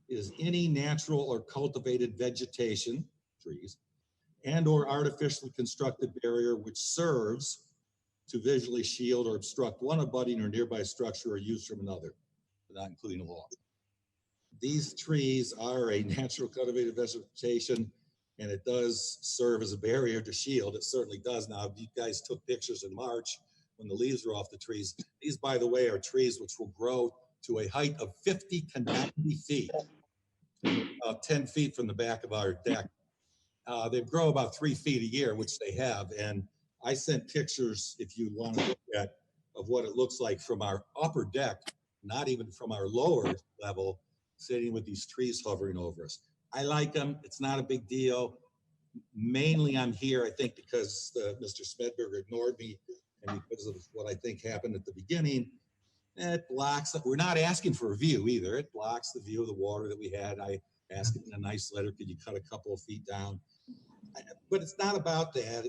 is any natural or cultivated vegetation, trees, and or artificially constructed barrier which serves to visually shield or obstruct one abutting or nearby structure or use from another, not including a wall. These trees are a natural cultivated vegetation, and it does serve as a barrier to shield. It certainly does. Now, if you guys took pictures in March when the leaves were off the trees, these, by the way, are trees which will grow to a height of 50 to 90 feet, about 10 feet from the back of our deck. They grow about 3 feet a year, which they have. And I sent pictures, if you want to look at, of what it looks like from our upper deck, not even from our lower level, sitting with these trees hovering over us. I like them. It's not a big deal. Mainly I'm here, I think, because Mr. Smedberger ignored me and because of what I think happened at the beginning. It blocks, we're not asking for a view either. It blocks the view of the water that we had. I asked in a nice letter, could you cut a couple of feet down? But it's not about that.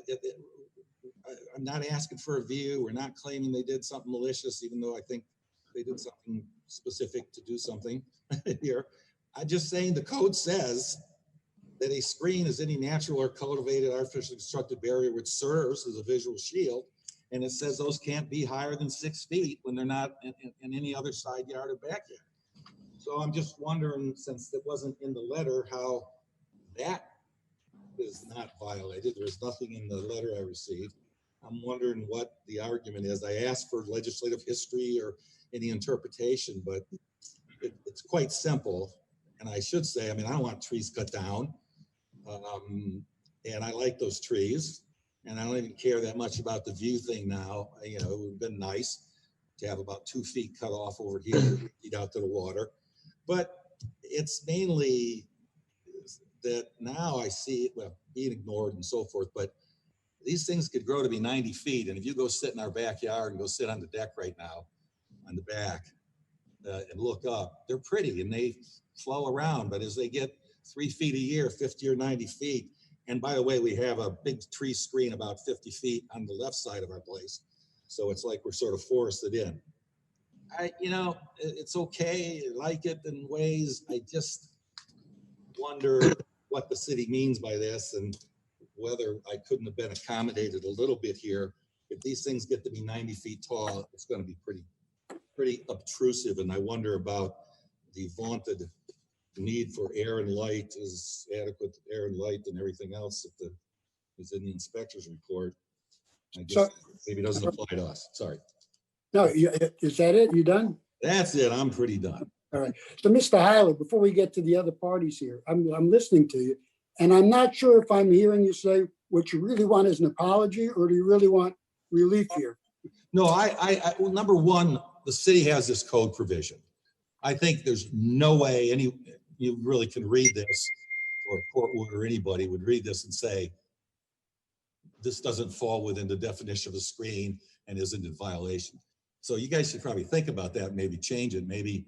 I'm not asking for a view. We're not claiming they did something malicious, even though I think they did something specific to do something here. I'm just saying the code says that a screen is any natural or cultivated artificially constructed barrier which serves as a visual shield. And it says those can't be higher than 6 feet when they're not in any other side yard or backyard. So I'm just wondering, since it wasn't in the letter, how that is not violated. There's nothing in the letter I received. I'm wondering what the argument is. I asked for legislative history or any interpretation, but it's quite simple. And I should say, I mean, I don't want trees cut down. And I like those trees. And I don't even care that much about the view thing now. You know, it would have been nice to have about 2 feet cut off over here, feet out to the water. But it's mainly that now I see it, well, being ignored and so forth, but these things could grow to be 90 feet. And if you go sit in our backyard and go sit on the deck right now, on the back, and look up, they're pretty and they flow around. But as they get 3 feet a year, 50 or 90 feet, and by the way, we have a big tree screen about 50 feet on the left side of our place. So it's like we're sort of forested in. You know, it's okay, I like it in ways. I just wonder what the city means by this and whether I couldn't have been accommodated a little bit here. If these things get to be 90 feet tall, it's going to be pretty obtrusive. And I wonder about the vaunted need for air and light, is adequate air and light and everything else that is in the inspector's report. I guess maybe it doesn't apply to us. Sorry. No, is that it? You done? That's it. I'm pretty done. All right. So, Mr. Heiler, before we get to the other parties here, I'm listening to you, and I'm not sure if I'm hearing you say what you really want is an apology, or do you really want relief here? No, well, number one, the city has this code provision. I think there's no way you really can read this, or a court would, or anybody would read this and say, this doesn't fall within the definition of a screen and isn't in violation. So you guys should probably think about that, maybe change it. Maybe,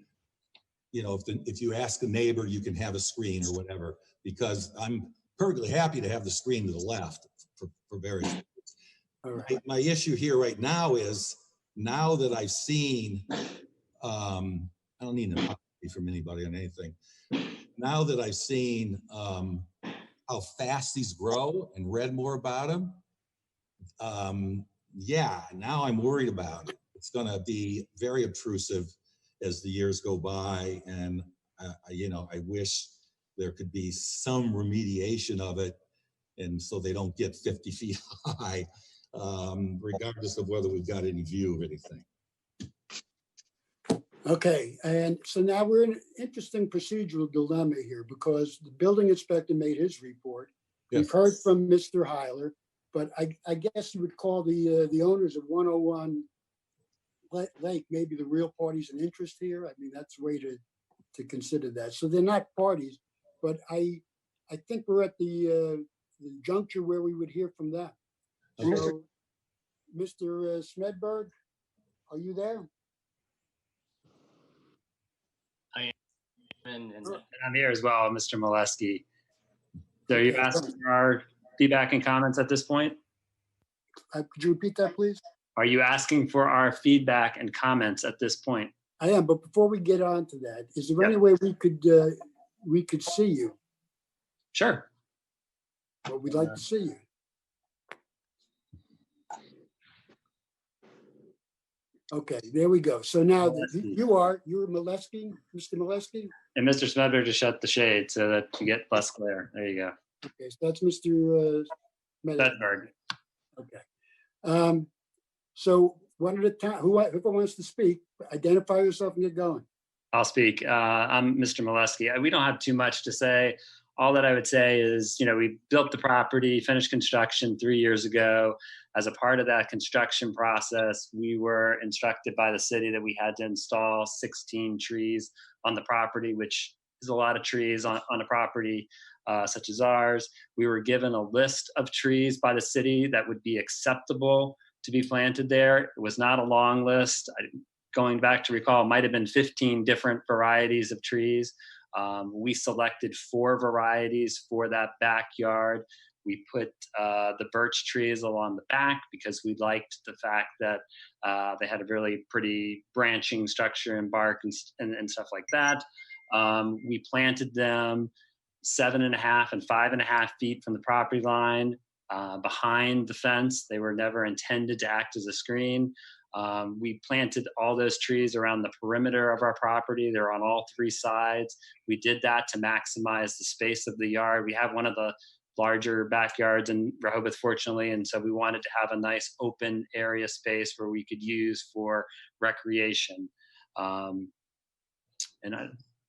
you know, if you ask a neighbor, you can have a screen or whatever, because I'm perfectly happy to have the screen to the left for various reasons. All right. My issue here right now is, now that I've seen, I don't need an apology from anybody on anything. Now that I've seen how fast these grow and read more about them, yeah, now I'm worried about it. It's going to be very obtrusive as the years go by, and I wish there could be some remediation of it, and so they don't get 50 feet high, regardless of whether we've got any view of anything. Okay, and so now we're in an interesting procedural dilemma here because the building inspector made his report. Yes. We've heard from Mr. Heiler, but I guess you would call the owners of 101 Lake maybe the real parties in interest here. I mean, that's a way to consider that. So they're not parties, but I think we're at the juncture where we would hear from them. So, Mr. Smedberg, are you there? I am, and I'm here as well, Mr. Molesky. So you're asking for our feedback and comments at this point? Could you repeat that, please? Are you asking for our feedback and comments at this point? I am, but before we get on to that, is there any way we could see you? Sure. Well, we'd like to see you. Okay, there we go. So now you're Molesky, Mr. Molesky? And Mr. Smedberg just shut the shade so that you get less glare. There you go. Okay, so that's Mr. Smedberg. Okay. So one at a time, whoever wants to speak, identify yourself and get going. I'll speak. I'm Mr. Molesky. We don't have too much to say. All that I would say is, we built the property, finished construction 3 years ago. As a part of that construction process, we were instructed by the city that we had to install 16 trees on the property, which is a lot of trees on a property such as ours. We were given a list of trees by the city that would be acceptable to be planted there. It was not a long list. Going back to recall, it might have been 15 different varieties of trees. We selected 4 varieties for that backyard. We put the birch trees along the back because we liked the fact that they had a really pretty branching structure and bark and stuff like that. We planted them 7.5 and 5.5 feet from the property line behind the fence. They were never intended to act as a screen. We planted all those trees around the perimeter of our property. They're on all 3 sides. We did that to maximize the space of the yard. We have one of the larger backyards in Rehoboth, fortunately, and so we wanted to have a nice open area space where we could use for recreation. And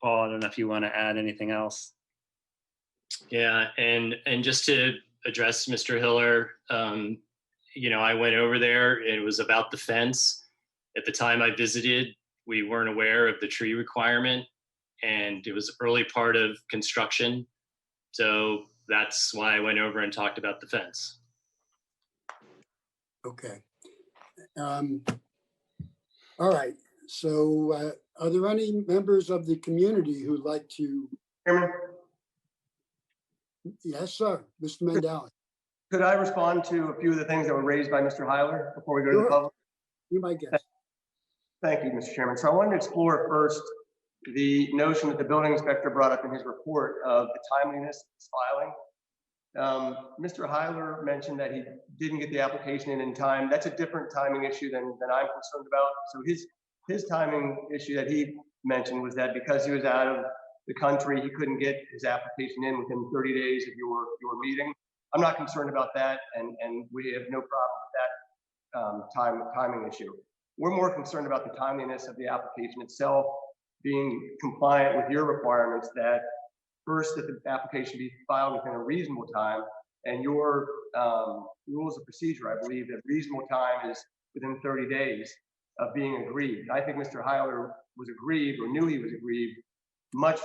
Paul, I don't know if you want to add anything else. Yeah, and just to address Mr. Hiller, I went over there. It was about the fence. At the time I visited, we weren't aware of the tree requirement, and it was early part of construction. So that's why I went over and talked about the fence. Okay. All right. So are there any members of the community who'd like to? Yes, sir. Mr. Mandela. Could I respond to a few of the things that were raised by Mr. Heiler before we go to the public? You might guess. Thank you, Mr. Chairman. So I wanted to explore first the notion that the building inspector brought up in his report of the timeliness of this filing. Mr. Heiler mentioned that he didn't get the application in time. That's a different timing issue than I'm concerned about. So his timing issue that he mentioned was that because he was out of the country, he couldn't get his application in within 30 days of your meeting. I'm not concerned about that, and we have no problem with that timing issue. We're more concerned about the timeliness of the application itself being compliant with your requirements, that first, that the application be filed within a reasonable time, and your rules of procedure, I believe that reasonable time is within 30 days of being aggrieved. I think Mr. Heiler was aggrieved or knew he was aggrieved much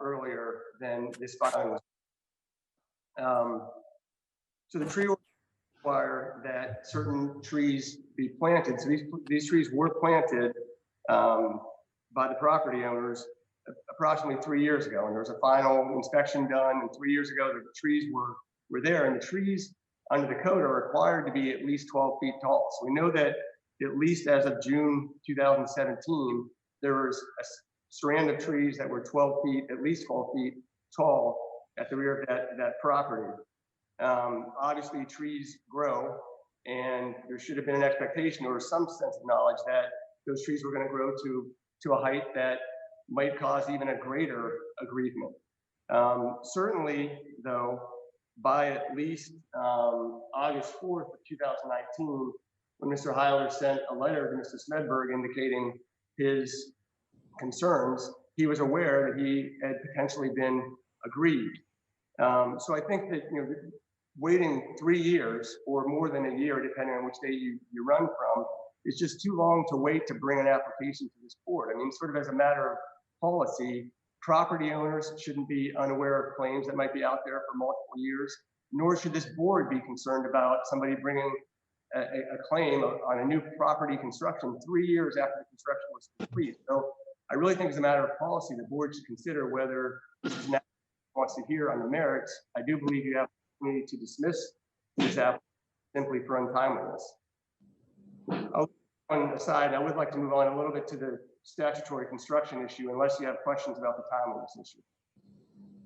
earlier than this filing was. So the tree require that certain trees be planted. So these trees were planted by the property owners approximately 3 years ago, and there was a final inspection done. And 3 years ago, the trees were there, and the trees under the code are required to be at least 12 feet tall. So we know that at least as of June 2017, there was a strand of trees that were 12 feet, at least 12 feet tall at the rear of that property. Obviously, trees grow, and there should have been an expectation or some sense of knowledge that those trees were going to grow to a height that might cause even a greater aggrievement. Certainly, though, by at least August 4th of 2019, when Mr. Heiler sent a letter to Mr. Smedberg indicating his concerns, he was aware that he had potentially been aggrieved. So I think that, you know, waiting 3 years or more than a year, depending on which day you run from, is just too long to wait to bring an application to this board. I mean, sort of as a matter of policy, property owners shouldn't be unaware of claims that might be out there for multiple years, nor should this board be concerned about somebody bringing a claim on a new property construction 3 years after the construction was complete. So I really think as a matter of policy, the board should consider whether this is now wants to hear on the merits. I do believe you have the opportunity to dismiss this application simply for untimeliness. On the side, I would like to move on a little bit to the statutory construction issue, unless you have questions about the timeliness issue.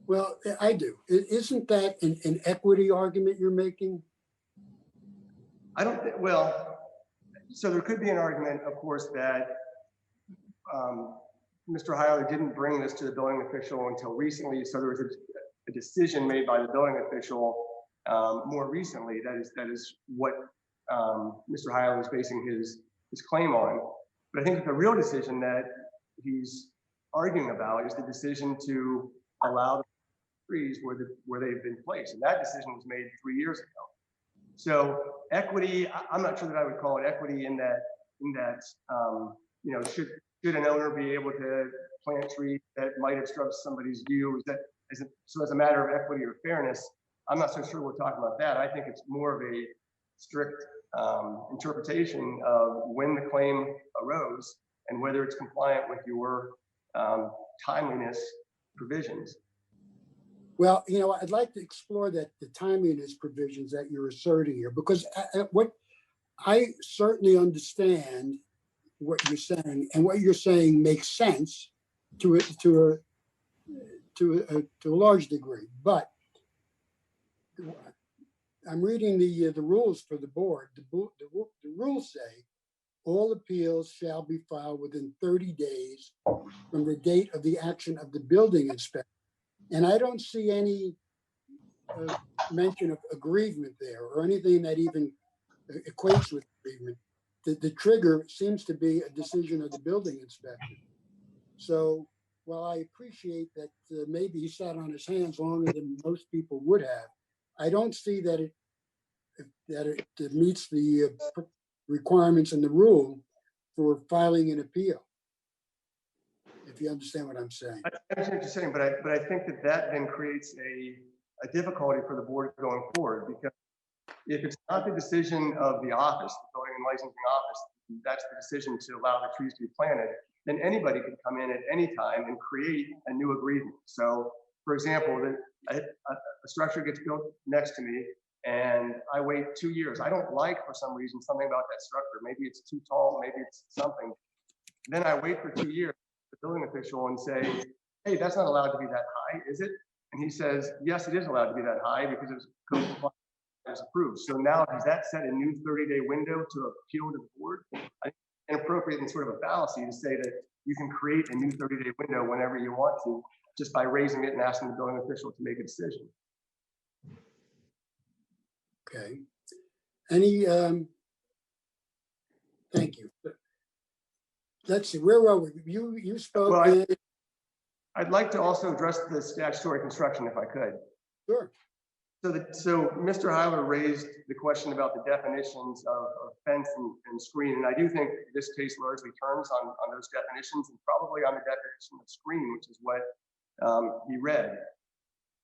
Well, I do. Isn't that an equity argument you're making? I don't think, well, so there could be an argument, of course, that Mr. Heiler didn't bring this to the building official until recently. So there was a decision made by the building official more recently. That is what Mr. Heiler was basing his claim on. But I think the real decision that he's arguing about is the decision to allow the trees where they've been placed. And that decision was made 3 years ago. So equity, I'm not sure that I would call it equity in that you know, should an owner be able to plant trees that might obstruct somebody's view? So as a matter of equity or fairness, I'm not so sure we're talking about that. I think it's more of a strict interpretation of when the claim arose and whether it's compliant with your timeliness provisions. Well, you know, I'd like to explore the timeliness provisions that you're asserting here, because what I certainly understand what you're saying, and what you're saying makes sense to a large degree. But I'm reading the rules for the board. The rules say all appeals shall be filed within 30 days from the date of the action of the building inspector. And I don't see any mention of aggrievement there or anything that even equates with aggrievement. The trigger seems to be a decision of the building inspector. So while I appreciate that maybe he sat on his hands longer than most people would have, I don't see that it meets the requirements in the rule for filing an appeal. If you understand what I'm saying. I understand what you're saying, but I think that then creates a difficulty for the board going forward, because if it's not the decision of the office, the building and licensing office, that's the decision to allow the trees to be planted, then anybody can come in at any time and create a new aggrievement. So, for example, a structure gets built next to me and I wait 2 years. I don't like, for some reason, something about that structure. Maybe it's too tall, maybe it's something. Then I wait for 2 years, the building official, and say, hey, that's not allowed to be that high, is it? And he says, yes, it is allowed to be that high because it's code compliant. Is approved. So now does that set a new 30-day window to appeal to the board? I think it's inappropriate and sort of a fallacy to say that you can create a new 30-day window whenever you want to, just by raising it and asking the building official to make a decision. Okay. Any, thank you. Let's see, where were we? You spoke. Well, I'd like to also address the statutory construction if I could. Sure. So Mr. Heiler raised the question about the definitions of fence and screen, and I do think this case largely turns on those definitions and probably on the definition of screen, which is what he read.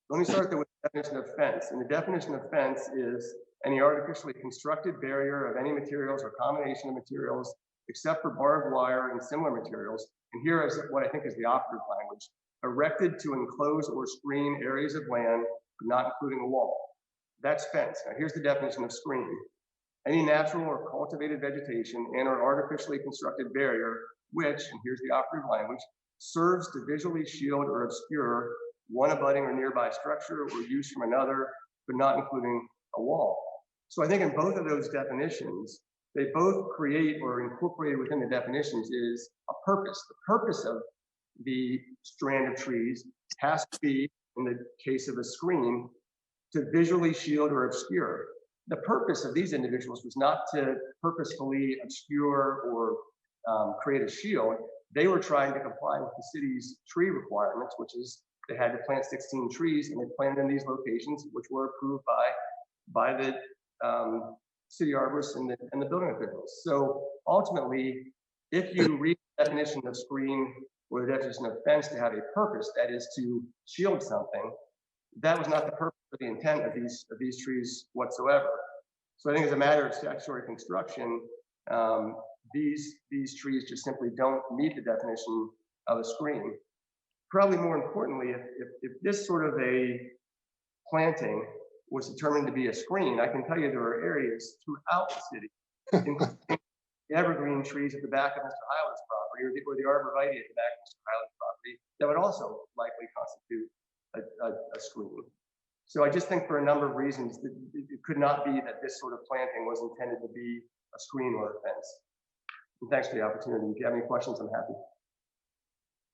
Let me start with the definition of fence. And the definition of fence is any artificially constructed barrier of any materials or combination of materials except for barbed wire and similar materials. And here is what I think is the operative language: erected to enclose or screen areas of land, but not including a wall. That's fence. Now here's the definition of screen. Any natural or cultivated vegetation and or artificially constructed barrier, which, and here's the operative language, serves to visually shield or obscure one abutting or nearby structure or use from another, but not including a wall. So I think in both of those definitions, they both create or incorporated within the definitions is a purpose. The purpose of the strand of trees has to be, in the case of a screen, to visually shield or obscure. The purpose of these individuals was not to purposefully obscure or create a shield. They were trying to comply with the city's tree requirements, which is they had to plant 16 trees, and they planted in these locations, which were approved by the city arborists and the building officials. So ultimately, if you read the definition of screen or the definition of fence to have a purpose, that is to shield something, that was not the purpose or the intent of these trees whatsoever. So I think as a matter of statutory construction, these trees just simply don't meet the definition of a screen. Probably more importantly, if this sort of a planting was determined to be a screen, I can tell you there are areas throughout the city, including the evergreen trees at the back of Mr. Hyler's property, or the arborvitae at the back of Mr. Hyler's property, that would also likely constitute a screen. So I just think for a number of reasons, it could not be that this sort of planting was intended to be a screen or a fence. And thanks for the opportunity. If you have any questions, I'm happy.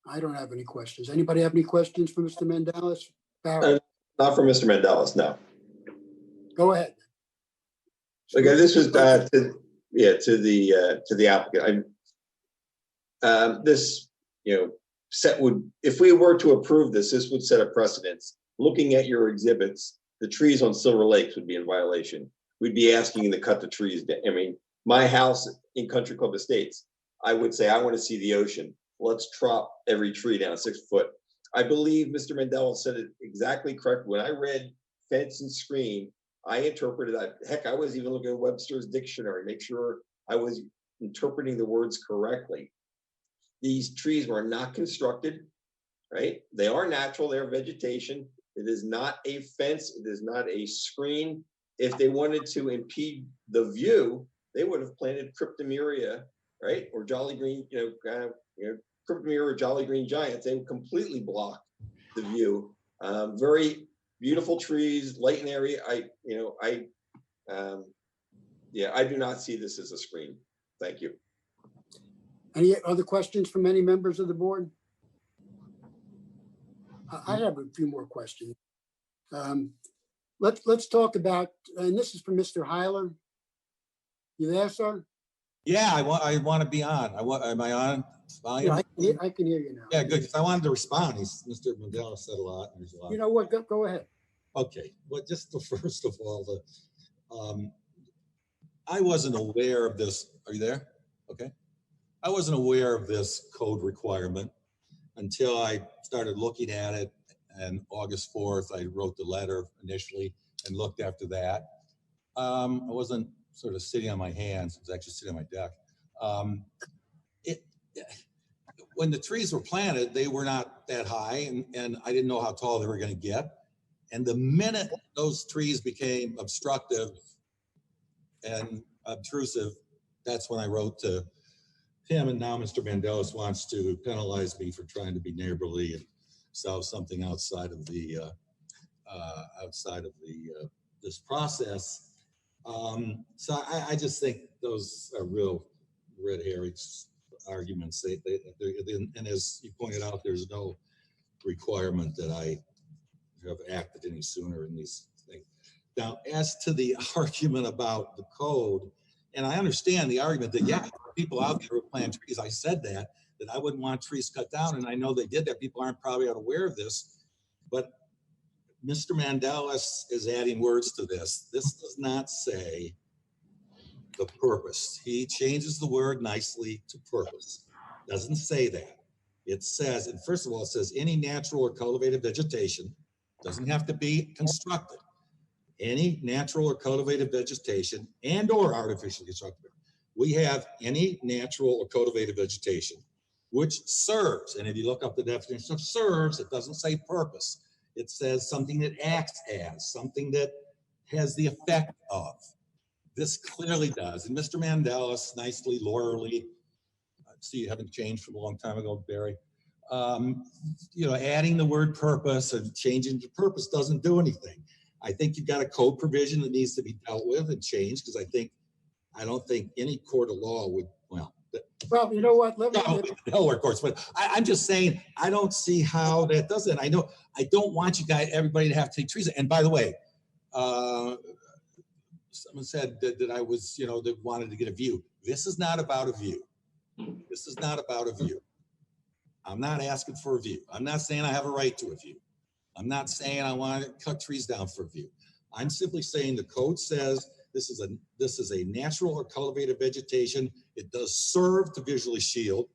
I don't have any questions. Anybody have any questions for Mr. Mandalis? Not for Mr. Mandalis, no. Go ahead. Okay, this was to the applicant. This, if we were to approve this, this would set a precedence. Looking at your exhibits, the trees on Silver Lakes would be in violation. We'd be asking you to cut the trees down. I mean, my house in Country Club Estates, I would say, I want to see the ocean. Let's chop every tree down 6 foot. I believe Mr. Mandela said it exactly correct. When I read fence and screen, I interpreted that. Heck, I was even looking at Webster's dictionary, make sure I was interpreting the words correctly. These trees were not constructed, right? They are natural, they're vegetation. It is not a fence, it is not a screen. If they wanted to impede the view, they would have planted cryptomeria, right? Or jolly green, cryptomeria or jolly green giants. They would completely block the view. Very beautiful trees, light in area. I do not see this as a screen. Thank you. Any other questions from any members of the board? I have a few more questions. Let's talk about, and this is for Mr. Hyler. You there, sir? Yeah, I want to be on. Am I on? Yeah, I can hear you now. Yeah, good. Because I wanted to respond. Mr. Mandela said a lot. There's a lot. You know what? Go ahead. Okay. Well, just first of all, I wasn't aware of this. Are you there? Okay. I wasn't aware of this code requirement until I started looking at it. And August 4th, I wrote the letter initially and looked after that. I wasn't sort of sitting on my hands. I was actually sitting on my deck. When the trees were planted, they were not that high, and I didn't know how tall they were going to get. And the minute those trees became obstructive and obtrusive, that's when I wrote to him. And now Mr. Mandelis wants to penalize me for trying to be neighborly and solve something outside of the this process. So I just think those are real red herring arguments. And as you pointed out, there's no requirement that I have acted any sooner in these things. Now, as to the argument about the code, and I understand the argument that, yeah, people out there who plant trees, I said that I wouldn't want trees cut down, and I know they did that. People aren't probably unaware of this, but Mr. Mandelis is adding words to this. This does not say the purpose. He changes the word nicely to purpose. Doesn't say that. It says, and first of all, it says any natural or cultivated vegetation, doesn't have to be constructed. Any natural or cultivated vegetation and or artificially constructed. We have any natural or cultivated vegetation which serves, and if you look up the definition of serves, it doesn't say purpose. It says something that acts as, something that has the effect of. This clearly does. And Mr. Mandelis nicely, lawyerly, I see you haven't changed from a long time ago, Barry. Adding the word purpose and changing the purpose doesn't do anything. I think you've got a code provision that needs to be dealt with and changed, because I don't think any court of law would, Well, you know what? Delaware courts, but I'm just saying, I don't see how that does it. I know I don't want everybody to have to take trees. And by the way, someone said that I was, that wanted to get a view. This is not about a view. This is not about a view. I'm not asking for a view. I'm not saying I have a right to a view. I'm not saying I want to cut trees down for a view. I'm simply saying the code says this is a natural or cultivated vegetation. It does serve to visually shield.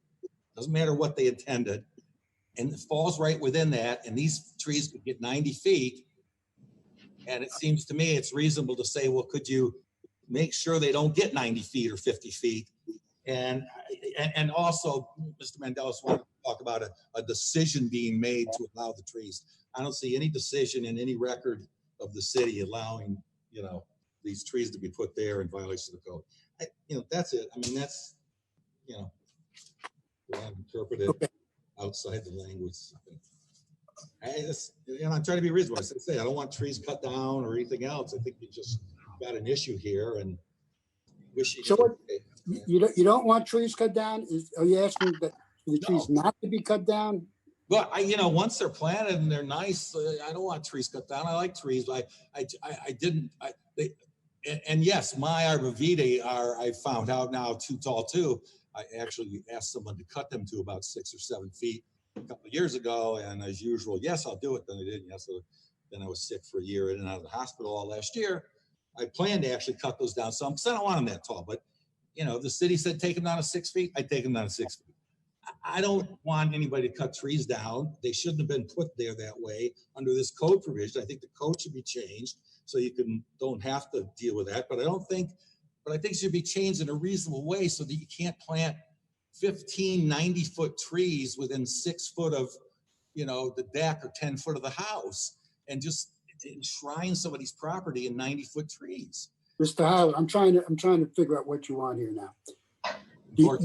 Doesn't matter what they intended. And it falls right within that. And these trees could get 90 feet. And it seems to me it's reasonable to say, well, could you make sure they don't get 90 feet or 50 feet? And also, Mr. Mandelis wanted to talk about a decision being made to allow the trees. I don't see any decision in any record of the city allowing, these trees to be put there in violation of the code. That's it. I mean, that's, interpret it outside the language. I'm trying to be reasonable. I say I don't want trees cut down or anything else. I think you just got an issue here, and wish you. So what, you don't want trees cut down? Are you asking that the trees not to be cut down? Well, once they're planted and they're nice, I don't want trees cut down. I like trees. And yes, my arborvitae are, I found out now, too tall too. I actually asked someone to cut them to about 6 or 7 feet a couple of years ago, and as usual, yes, I'll do it. Then I didn't. Yes, so then I was sick for a year, in and out of the hospital all last year. I planned to actually cut those down some because I don't want them that tall. But the city said take them down to 6 feet. I take them down to 6 feet. I don't want anybody to cut trees down. They shouldn't have been put there that way under this code provision. I think the code should be changed so you don't have to deal with that. But I think it should be changed in a reasonable way so that you can't plant 15 90-foot trees within 6 foot of the deck or 10 foot of the house and just enshrine somebody's property in 90-foot trees. Mr. Howard, I'm trying to figure out what you want here now. Do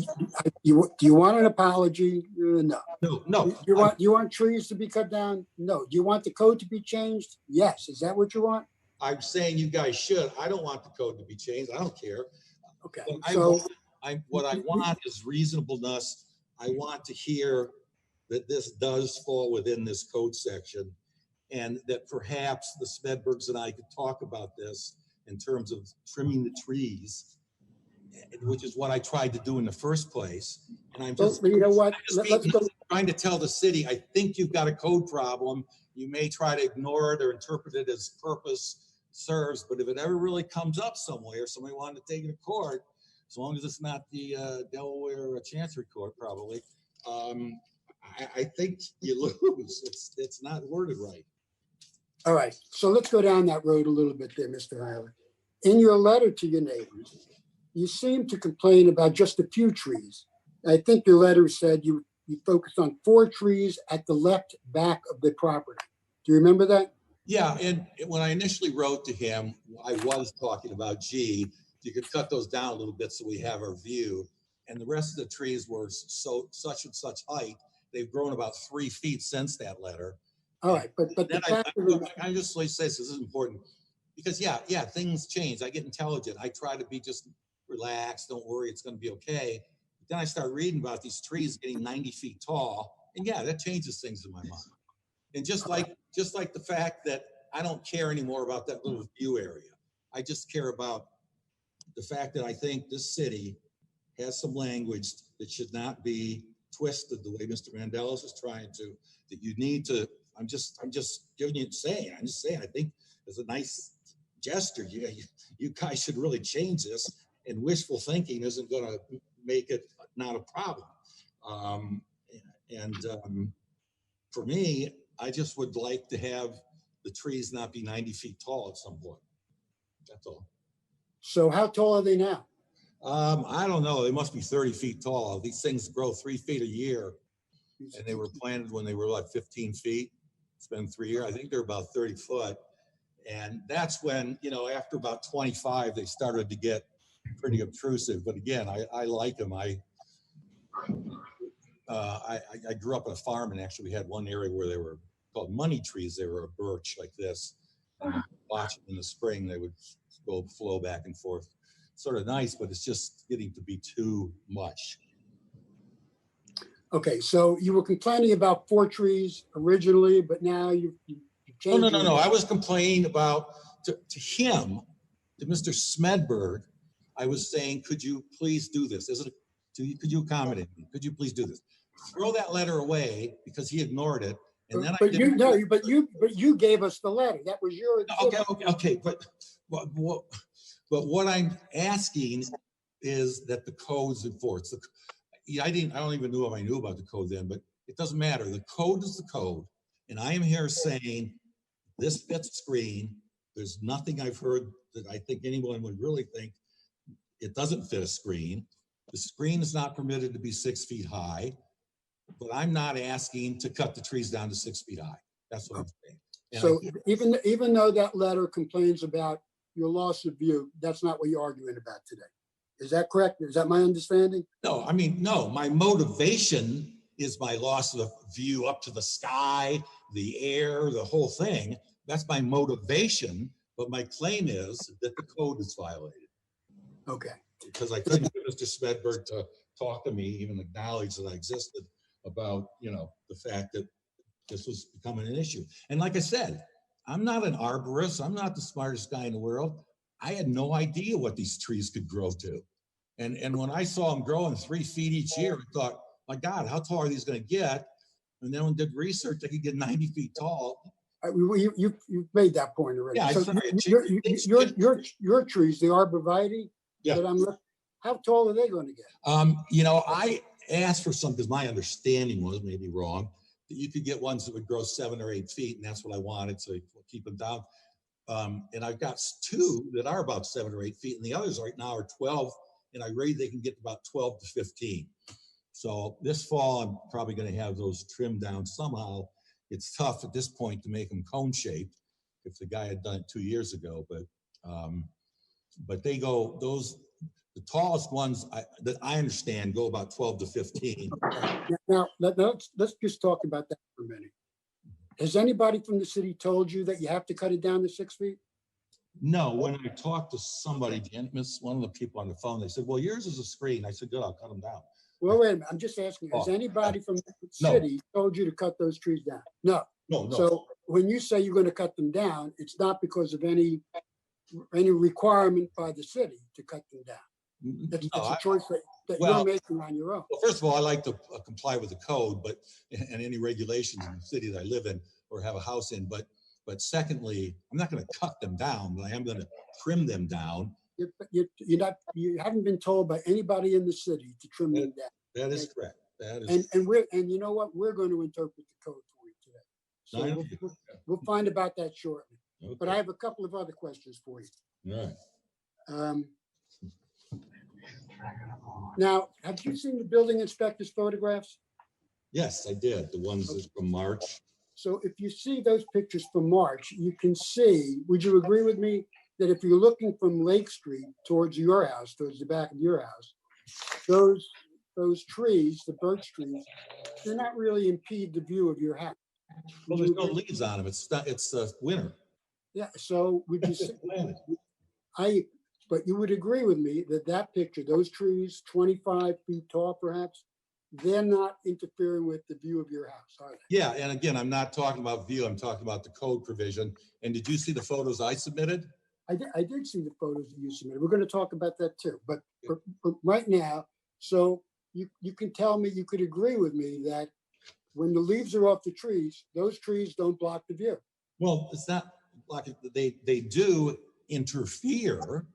you want an apology? No. No. You want trees to be cut down? No. Do you want the code to be changed? Yes. Is that what you want? I'm saying you guys should. I don't want the code to be changed. I don't care. Okay. What I want is reasonableness. I want to hear that this does fall within this code section, and that perhaps the Smedbergs and I could talk about this in terms of trimming the trees, which is what I tried to do in the first place. And I'm just, let's go. Trying to tell the city, I think you've got a code problem. You may try to ignore it or interpret it as purpose serves, but if it ever really comes up somewhere, somebody wanted to take it to court, as long as it's not the Delaware Chancery Court, probably, I think you lose. It's not worded right. All right, so let's go down that road a little bit there, Mr. Hyler. In your letter to your neighbors, you seem to complain about just a few trees. I think your letter said you focused on 4 trees at the left back of the property. Do you remember that? Yeah, and when I initially wrote to him, I was talking about, you could cut those down a little bit so we have our view. And the rest of the trees were such and such height. They've grown about 3 feet since that letter. All right, but then I just say this is important because yeah, things change. I get intelligent. I try to be just relaxed. Don't worry, it's going to be okay. But then I start reading about these trees getting 90 feet tall, and yeah, that changes things in my mind. And just like the fact that I don't care anymore about that little view area. I just care about the fact that I think this city has some language that should not be twisted the way Mr. Mandelis is trying to. That you need to. I'm just giving you saying. I'm just saying. I think it's a nice gesture. You guys should really change this. And wishful thinking isn't going to make it not a problem. For me, I just would like to have the trees not be 90 feet tall at some point. That's all. So how tall are they now? I don't know. They must be 30 feet tall. These things grow 3 feet a year. And they were planted when they were like 15 feet. It's been 3 years. I think they're about 30 foot. And that's when, you know, after about 25, they started to get pretty obtrusive. But again, I like them. I grew up on a farm, and actually we had one area where they were called money trees. They were a birch like this. And when you watch them in the spring, they would flow back and forth. Sort of nice, but it's just getting to be too much. Okay, so you were complaining about 4 trees originally, but now you've changed. No. I was complaining about to him, to Mr. Smedberg. I was saying, could you please do this? Could you accommodate me? Could you please do this? Throw that letter away because he ignored it. And then but you gave us the letter. That was your. Okay. But what I'm asking is that the code's enforced. I don't even know if I knew about the code then, but it doesn't matter. The code is the code. And I am here saying this fits screen. There's nothing I've heard that I think anyone would really think it doesn't fit a screen. The screen is not permitted to be 6 feet high, but I'm not asking to cut the trees down to 6 feet high. That's what I'm saying. And so even though that letter complains about your loss of view, that's not what you're arguing about today. Is that correct? Is that my understanding? No, I mean, no, my motivation is my loss of view up to the sky, the air, the whole thing. That's my motivation, but my claim is that the code is violated. Okay. Because I couldn't get Mr. Smedberg to talk to me, even acknowledge that I existed, about, you know, the fact that this was becoming an issue. And like I said, I'm not an arborist. I'm not the smartest guy in the world. I had no idea what these trees could grow to. And when I saw them growing 3 feet each year, I thought, my God, how tall are these going to get? And then when I did research, they could get 90 feet tall. You made that point already. Yeah, so your trees, the arborvitae, yeah. How tall are they going to get? You know, I asked for some because my understanding was, maybe wrong, that you could get ones that would grow 7 or 8 feet, and that's what I wanted, so keep them down. And I've got 2 that are about 7 or 8 feet, and the others right now are 12, and I rate they can get about 12 to 15. So this fall, I'm probably going to have those trimmed down somehow. It's tough at this point to make them cone shaped if the guy had done it 2 years ago, but they go, the tallest ones that I understand go about 12 to 15. Now, let's just talk about that for a minute. Has anybody from the city told you that you have to cut it down to 6 feet? No, when I talked to somebody, one of the people on the phone, they said, well, yours is a screen. I said, good, I'll cut them down. Well, wait a minute. I'm just asking, has anybody from the city told you to cut those trees down? No. No. So when you say you're going to cut them down, it's not because of any requirement by the city to cut them down. It's a choice that you're making on your own. Well, first of all, I like to comply with the code, and any regulations in the city that I live in or have a house in. But secondly, I'm not going to cut them down, but I am going to trim them down. You haven't been told by anybody in the city to trim them down. That is correct. That is and you know what? We're going to interpret the code for you today. So we'll find about that shortly. Okay. But I have a couple of other questions for you. All right. Now, have you seen the building inspector's photographs? Yes, I did. The ones from March. So if you see those pictures from March, you can see, would you agree with me that if you're looking from Lake Street towards your house, towards the back of your house, those trees, the birch trees, they're not really impede the view of your house. Well, there's no leaves on them. It's winter. Yeah. So would you say, but you would agree with me that picture, those trees, 25 feet tall, perhaps, they're not interfering with the view of your house, are they? Yeah. And again, I'm not talking about view. I'm talking about the code provision. And did you see the photos I submitted? I did see the photos that you submitted. We're going to talk about that too. But right now, so you can tell me, you could agree with me that when the leaves are off the trees, those trees don't block the view. Well, it's not blocking. They do interfere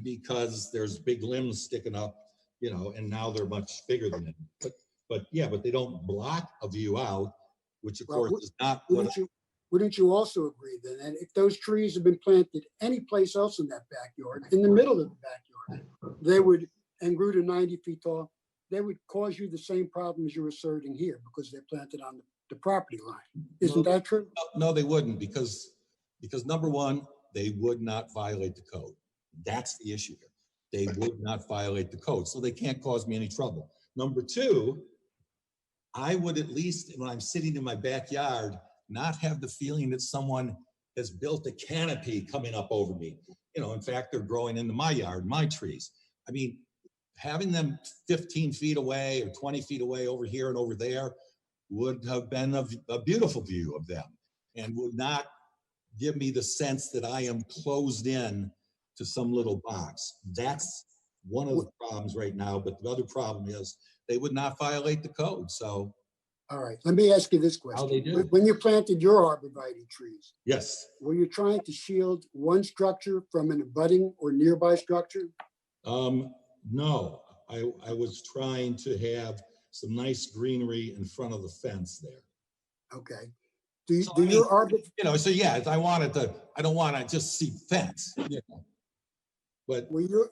because there's big limbs sticking up, you know, and now they're much bigger than it. But they don't block a view out, which of course is not. Wouldn't you also agree then that if those trees have been planted any place else in that backyard, in the middle of the backyard, they would, and grew to 90 feet tall, they would cause you the same problems you're asserting here because they're planted on the property line. Isn't that true? No, they wouldn't, because Because number one, they would not violate the code. That's the issue here. They would not violate the code, so they can't cause me any trouble. Number two, I would at least, when I'm sitting in my backyard, not have the feeling that someone has built a canopy coming up over me. You know, in fact, they're growing into my yard, my trees. I mean, having them 15 feet away or 20 feet away over here and over there would have been a beautiful view of them and would not give me the sense that I am closed in to some little box. That's one of the problems right now, but the other problem is they would not violate the code, so. All right, let me ask you this question. How they do? When you planted your arborvitae trees, Yes. were you trying to shield one structure from an abutting or nearby structure? No, I was trying to have some nice greenery in front of the fence there. Okay. Do So, I mean, your arbor, you know, so yeah, I don't want to just see fence, you know. But were your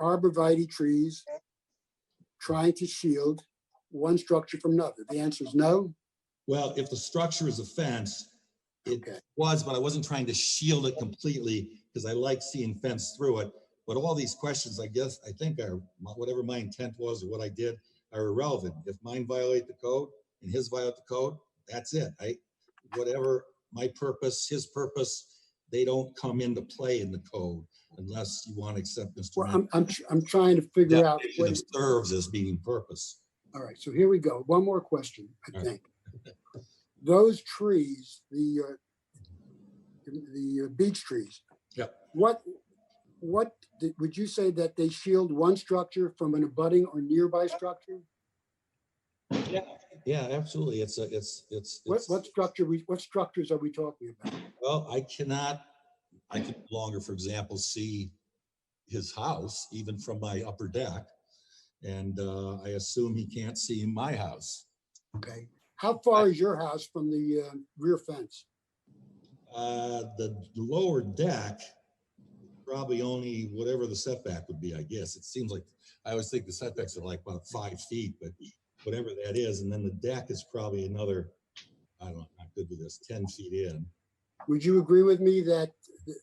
arborvitae trees trying to shield one structure from another? The answer is no. well, if the structure is a fence, it Okay. was, but I wasn't trying to shield it completely because I like seeing fence through it. But all these questions, I think are whatever my intent was or what I did are irrelevant. If mine violate the code and his violate the code, that's it. Whatever my purpose, his purpose, they don't come into play in the code unless you want to accept Mr. Well, I'm trying to figure out what it serves as being purpose. All right, so here we go. One more question, I All think. Those trees, the beech trees. Yep. What would you say that they shield one structure from an abutting or nearby structure? Yeah, absolutely. What structures are we talking about? Well, I can no longer, for example, see his house even from my upper deck. And I assume he can't see my house. Okay. How far is your house from the rear fence? The lower deck, probably only whatever the setback would be, I guess. It seems like, I always think the setbacks are like about 5 feet, but whatever that is. And then the deck is probably another, I don't know, not good with this, 10 feet in. Would you agree with me that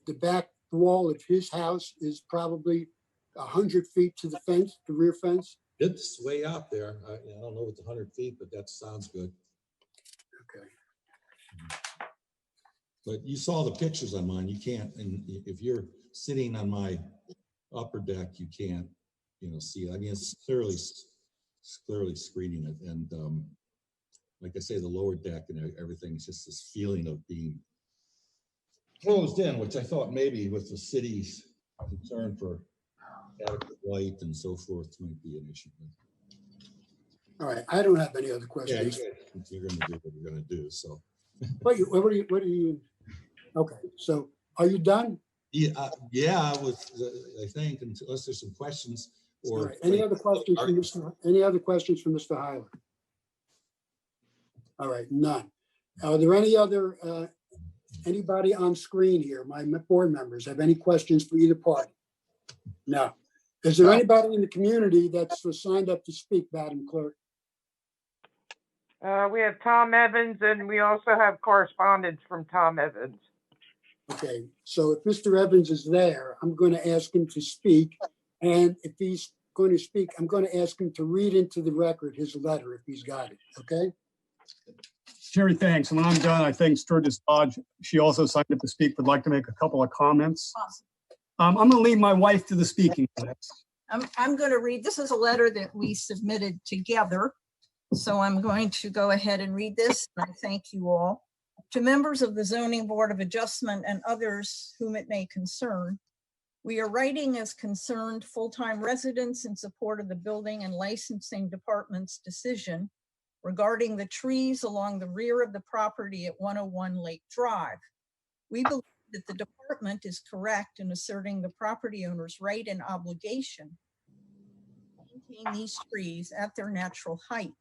the back wall of his house is probably 100 feet to the fence, the rear fence? It's way out there. I don't know if it's 100 feet, but that sounds good. Okay. But you saw the pictures on mine. You can't, and if you're sitting on my upper deck, you can't, see it. I mean, it's clearly screening it. And like I say, the lower deck and everything is just this feeling of being closed in, which I thought maybe with the city's concern for adequate light and so forth might be an issue. All right, I don't have any other questions. Yeah, you're going to do what you're going to do. So. What are you? Okay, so are you done? Yeah, I think, unless there's some questions or right. Any other questions from Mr. Heiler? All right, none. Are there any other anybody on screen here? My board members have any questions for either party? No. Is there anybody in the community that's signed up to speak, Madam Clerk? We have Tom Evans, and we also have correspondence from Tom Evans. Okay, so if Mr. Evans is there, I'm going to ask him to speak. And if he's going to speak, I'm going to ask him to read into the record his letter if he's got it, okay? Sherry, thanks. And when I'm done, I think Sturgis Dodge, she also signed up to speak, would like to make a couple of comments. Awesome. I'm going to leave my wife to the speaking. I'm going to read, this is a letter that we submitted together. So I'm going to go ahead and read this. And I thank you all. To members of the Zoning Board of Adjustment and others whom it may concern, we are writing as concerned full-time residents in support of the Building and Licensing Department's decision regarding the trees along the rear of the property at 101 Lake Drive. We believe that the department is correct in asserting the property owner's right and obligation to maintain these trees at their natural height.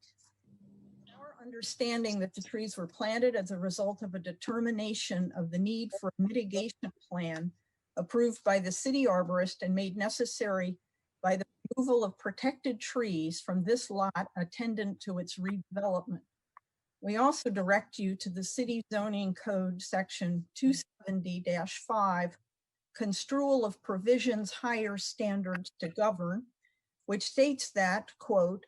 Our understanding that the trees were planted as a result of a determination of the need for a mitigation plan approved by the city arborist and made necessary by the removal of protected trees from this lot attendant to its redevelopment. We also direct you to the City Zoning Code, Section 270-5, Construal of Provisions Higher Standards to Govern, which states that, quote,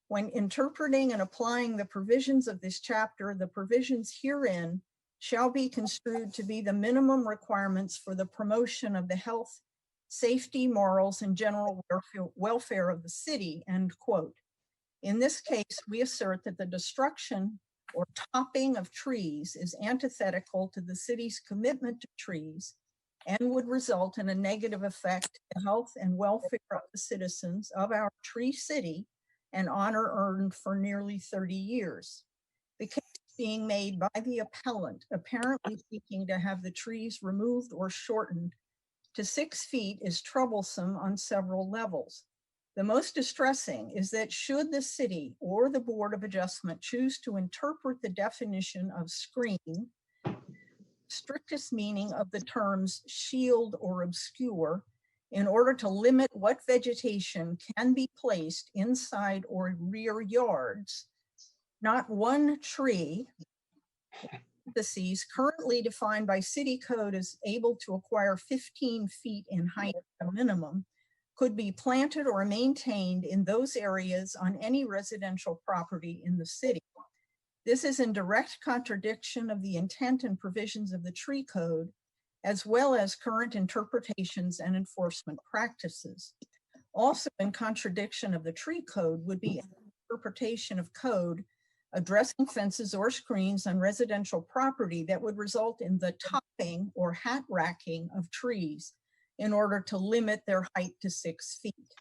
when interpreting and applying the provisions of this chapter, the provisions herein shall be construed to be the minimum requirements for the promotion of the health, safety, morals, and general welfare of the city, end quote. In this case, we assert that the destruction or topping of trees is antithetical to the city's commitment to trees and would result in a negative effect on the health and welfare of the citizens of our tree city and honor earned for nearly 30 years. The case being made by the appellant, apparently seeking to have the trees removed or shortened to 6 feet, is troublesome on several levels. The most distressing is that should the city or the Board of Adjustment choose to interpret the definition of screen, strictest meaning of the terms shield or obscure, in order to limit what vegetation can be placed inside or rear yards, not one tree, currently defined by city code as able to acquire 15 feet in height at a minimum, could be planted or maintained in those areas on any residential property in the city. This is in direct contradiction of the intent and provisions of the tree code, as well as current interpretations and enforcement practices. Also in contradiction of the tree code would be an interpretation of code addressing fences or screens on residential property that would result in the topping or hat racking of trees in order to limit their height to 6 feet.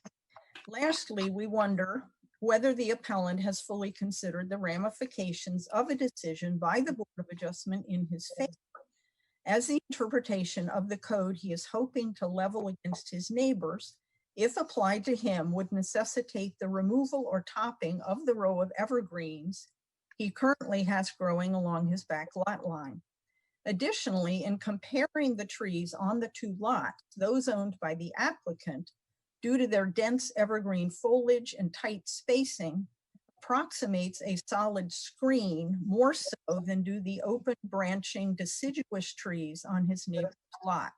Lastly, we wonder whether the appellant has fully considered the ramifications of a decision by the Board of Adjustment in his favor, as the interpretation of the code he is hoping to level against his neighbors, if applied to him, would necessitate the removal or topping of the row of evergreens he currently has growing along his back lot line. Additionally, in comparing the trees on the 2 lots, those owned by the applicant, due to their dense evergreen foliage and tight spacing, approximates a solid screen more so than do the open branching deciduous trees on his neighbor's lot.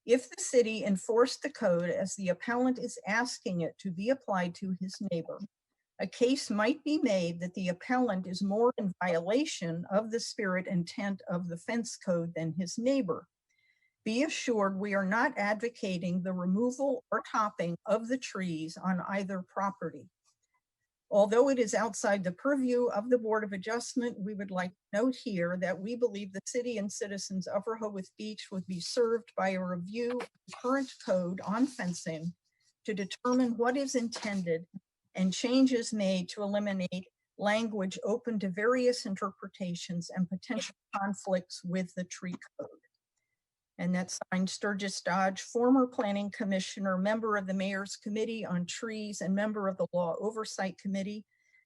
If the city enforced the code as the appellant is asking it to be applied to his neighbor, a case might be made that the appellant is more in violation of the spirit and intent of the fence code than his neighbor. Be assured we are not advocating the removal or topping of the trees on either property. Although it is outside the purview of the Board of Adjustment, we would like to note here that we believe the city and citizens of Rehoboth Beach would be served by a review of the current code on fencing to determine what is intended and changes made to eliminate language open to various interpretations and potential conflicts with the tree code. And that's signed Sturgis Dodge, former planning commissioner, member of the Mayor's Committee on Trees and member of the Law Oversight Committee.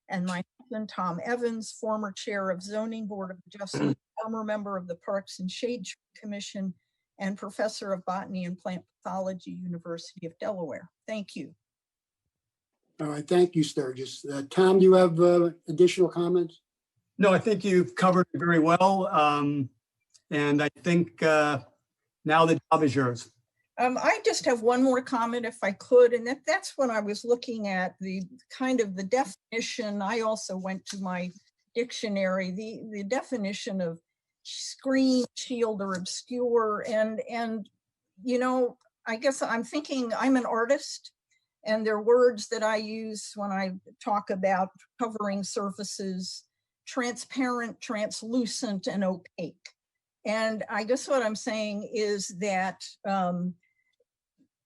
And my husband, Tom Evans, former chair of Zoning Board of Adjustment, former member of the Parks and Shade Tree Commission, and professor of botany and plant pathology, University of Delaware. Thank you. All right, thank you, Sturgis. Tom, do you have additional comments? No, I think you've covered it very well. And I think now the job is yours. I just have one more comment if I could, and that's when I was looking at the kind of the definition. I also went to my dictionary, the definition of screen, shield, or obscure. And you know, I guess I'm thinking I'm an artist, and there are words that I use when I talk about covering surfaces: transparent, translucent, and opaque. And I guess what I'm saying is that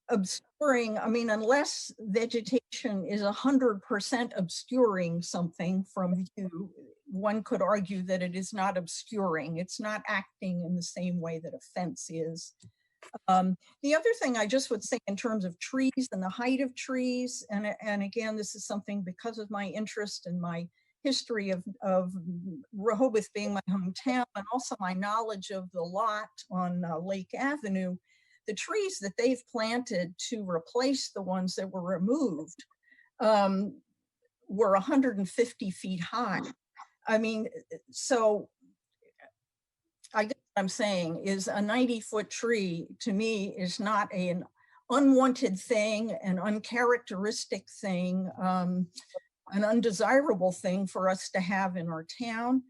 obscuring, I mean, unless vegetation is 100% obscuring something from view, one could argue that it is not obscuring. It's not acting in the same way that a fence is. The other thing I just would say in terms of trees and the height of trees, and again, this is something because of my interest and my history of Rehoboth being my hometown, and also my knowledge of the lot on Lake Avenue, the trees that they've planted to replace the ones that were removed were 150 feet high. I mean, so I guess what I'm saying is a 90-foot tree to me is not an unwanted thing, an uncharacteristic thing, an undesirable thing for us to have in our town.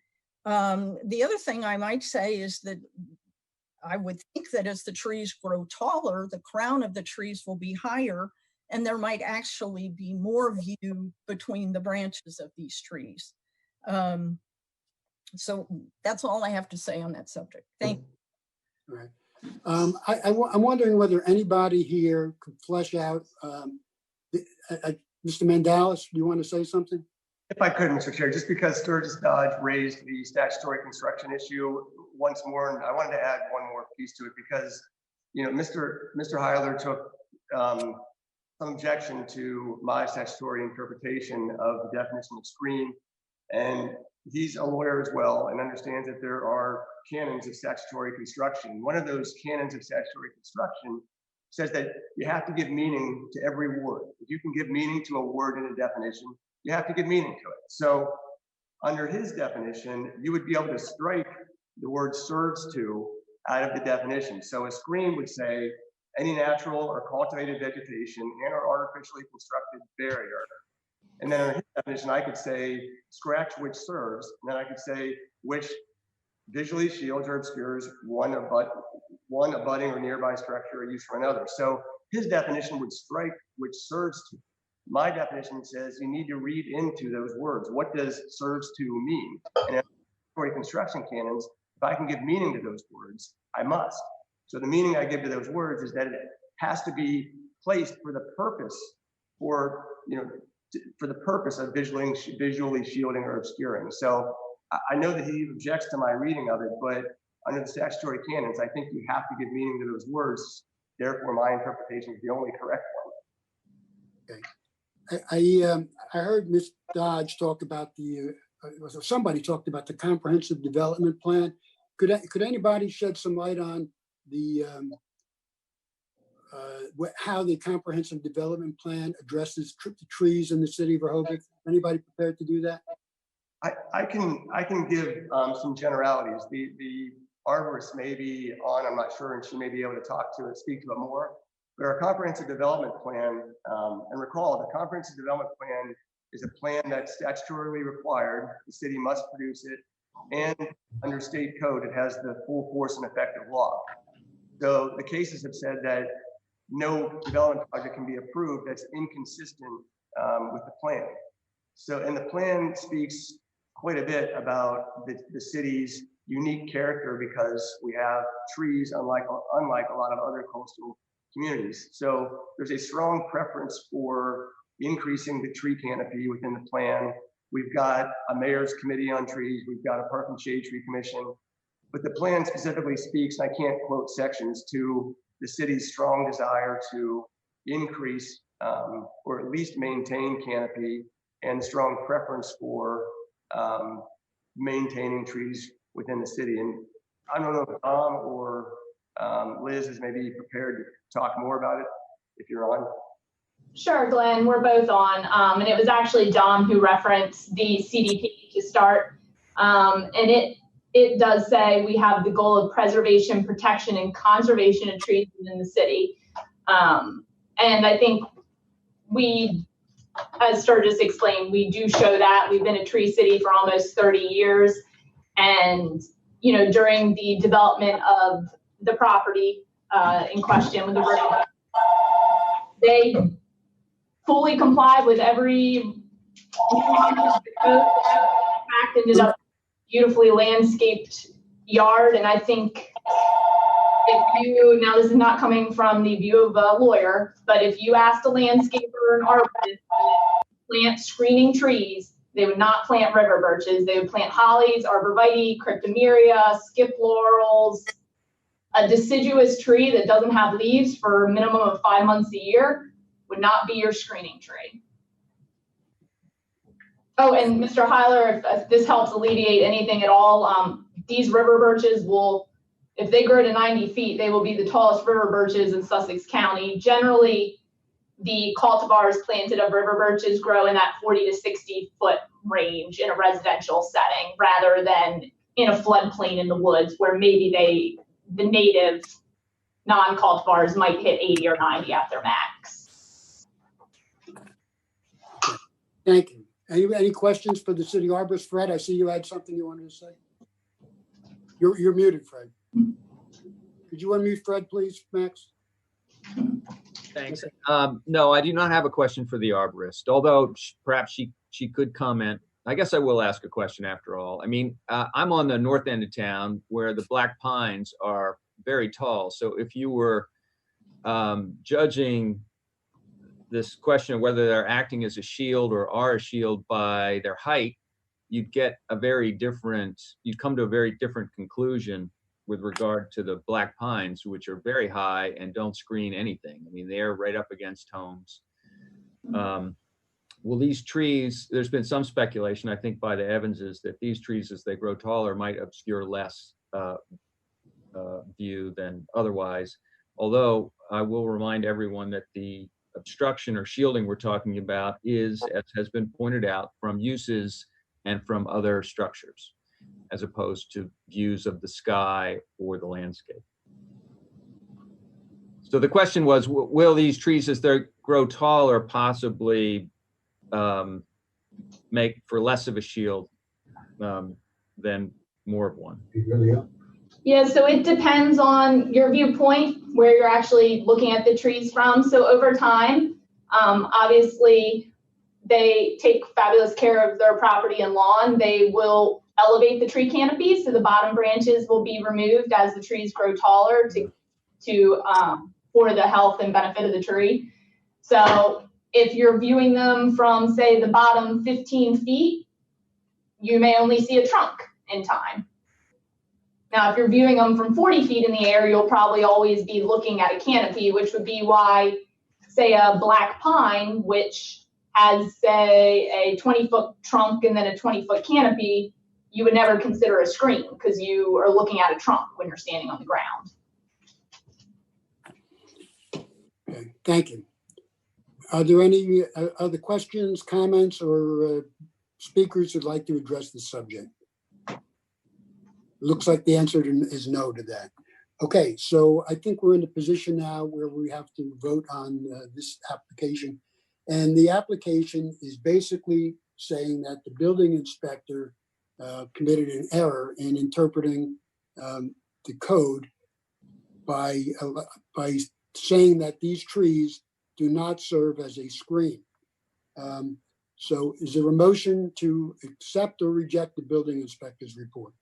The other thing I might say is that I would think that as the trees grow taller, the crown of the trees will be higher, and there might actually be more view between the branches of these trees. So that's all I have to say on that subject. Thank you. All right. I'm wondering whether anybody here could flesh out, Mr. Mandalis, do you want to say something? If I could, Mr. Chair, just because Sturgis Dodge raised the statutory construction issue once more, and I wanted to add one more piece to it because, you know, Mr. Heiler took some objection to my statutory interpretation of the definition of screen, and he's a lawyer as well and understands that there are canons of statutory construction. One of those canons of statutory construction says that you have to give meaning to every word. If you can give meaning to a word in a definition, you have to give meaning to it. So under his definition, you would be able to strike the word serves to out of the definition. So a screen would say any natural or cultivated vegetation and or artificially constructed barrier. And then under his definition, I could say scratch which serves, and then I could say which visually shields or obscures one abutting or nearby structure or use for another. So his definition would strike which serves to. My definition says you need to read into those words. What does serves to mean? And in construction canons, if I can give meaning to those words, I must. So the meaning I give to those words is that it has to be placed for the purpose, for the purpose of visually shielding or obscuring. So I know that he objects to my reading of it, but under the statutory canons, I think you have to give meaning to those words. Therefore, my interpretation is the only correct one. Okay. I heard Ms. Dodge talk about somebody talked about the comprehensive development plan. Could anybody shed some light on the how the comprehensive development plan addresses the trees in the city of Rehoboth? Anybody prepared to do that? I can give some generalities. The arborist may be on, I'm not sure, and she may be able to speak to it more. But our comprehensive development plan, and recall, the comprehensive development plan is a plan that's statutorily required. The city must produce it, and under state code, it has the full force and effect of law. So the cases have said that no development project can be approved that's inconsistent with the plan. So, and the plan speaks quite a bit about the city's unique character because we have trees, unlike a lot of other coastal communities. So there's a strong preference for increasing the tree canopy within the plan. We've got a mayor's committee on trees. We've got a park and shade tree commission. But the plan specifically speaks, and I can't quote sections, to the city's strong desire to increase or at least maintain canopy and strong preference for maintaining trees within the city. And I don't know if Tom or Liz is maybe prepared to talk more about it if you're on. Sure, Glenn, we're both on. And it was actually Dom who referenced the CDP to start. And it does say we have the goal of preservation, protection, and conservation of trees within the city. And I think we, as Sturgis explained, we do show that. We've been a tree city for almost 30 years. And, during the development of the property in question with the river, they fully complied with every ended up beautifully landscaped yard. And I think now this is not coming from the view of a lawyer, but if you asked a landscaper or an arborist to plant screening trees, they would not plant river birches. They would plant hollies, arborvitae, cryptomeria, skip laurels. A deciduous tree that doesn't have leaves for a minimum of 5 months a year would not be your screening tree. Oh, and Mr. Heiler, if this helps alleviate anything at all, these river birches will, if they grow to 90 feet, they will be the tallest river birches in Sussex County. Generally, the cultivars planted of river birches grow in that 40 to 60 foot range in a residential setting, rather than in a floodplain in the woods where maybe the native non-cultivars might hit 80 or 90 at their max. Thank you. Any questions for the city arborist? Fred, I see you had something you wanted to say. You're muted, Fred. Could you unmute Fred, please, Max? Thanks. No, I do not have a question for the arborist, although perhaps she could comment. I guess I will ask a question after all. I mean, I'm on the north end of town where the black pines are very tall. So if you were judging this question of whether they're acting as a shield or are a shield by their height, you'd come to a very different conclusion with regard to the black pines, which are very high and don't screen anything. I mean, they're right up against homes. Will these trees, there's been some speculation, I think, by the Evanses that these trees, as they grow taller, might obscure less view than otherwise. Although I will remind everyone that the obstruction or shielding we're talking about is, as has been pointed out, from uses and from other structures, as opposed to views of the sky or the landscape. So the question was, will these trees, as they grow taller, possibly make for less of a shield than more of one? Yeah, so it depends on your viewpoint, where you're actually looking at the trees from. So over time, obviously, they take fabulous care of their property and lawn. They will elevate the tree canopy, so the bottom branches will be removed as the trees grow taller for the health and benefit of the tree. So if you're viewing them from, say, the bottom 15 feet, you may only see a trunk in time. Now, if you're viewing them from 40 feet in the air, you'll probably always be looking at a canopy, which would be why, say, a black pine, which has, say, a 20-foot trunk and then a 20-foot canopy, you would never consider a screen because you are looking at a trunk when you're standing on the ground. Okay, thank you. Are there any other questions, comments, or speakers who'd like to address the subject? Looks like the answer is no to that. Okay, so I think we're in a position now where we have to vote on this application. And the application is basically saying that the building inspector committed an error in interpreting the code by saying that these trees do not serve as a screen. So is there a motion to accept or reject the building inspector's report?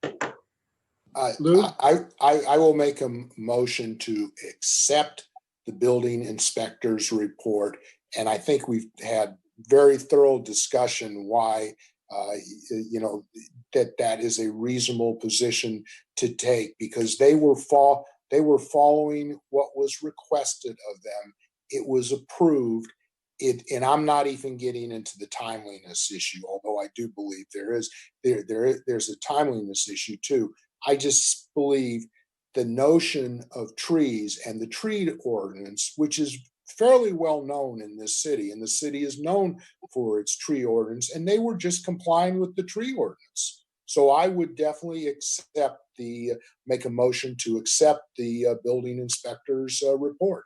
Lou? I will make a motion to accept the building inspector's report. And I think we've had very thorough discussion why, that is a reasonable position to take, because they were following what was requested of them. It was approved. And I'm not even getting into the timeliness issue, although I do believe there's a timeliness issue too. I just believe the notion of trees and the tree ordinance, which is fairly well known in this city, and the city is known for its tree ordinance, and they were just complying with the tree ordinance. So I would definitely make a motion to accept the building inspector's report.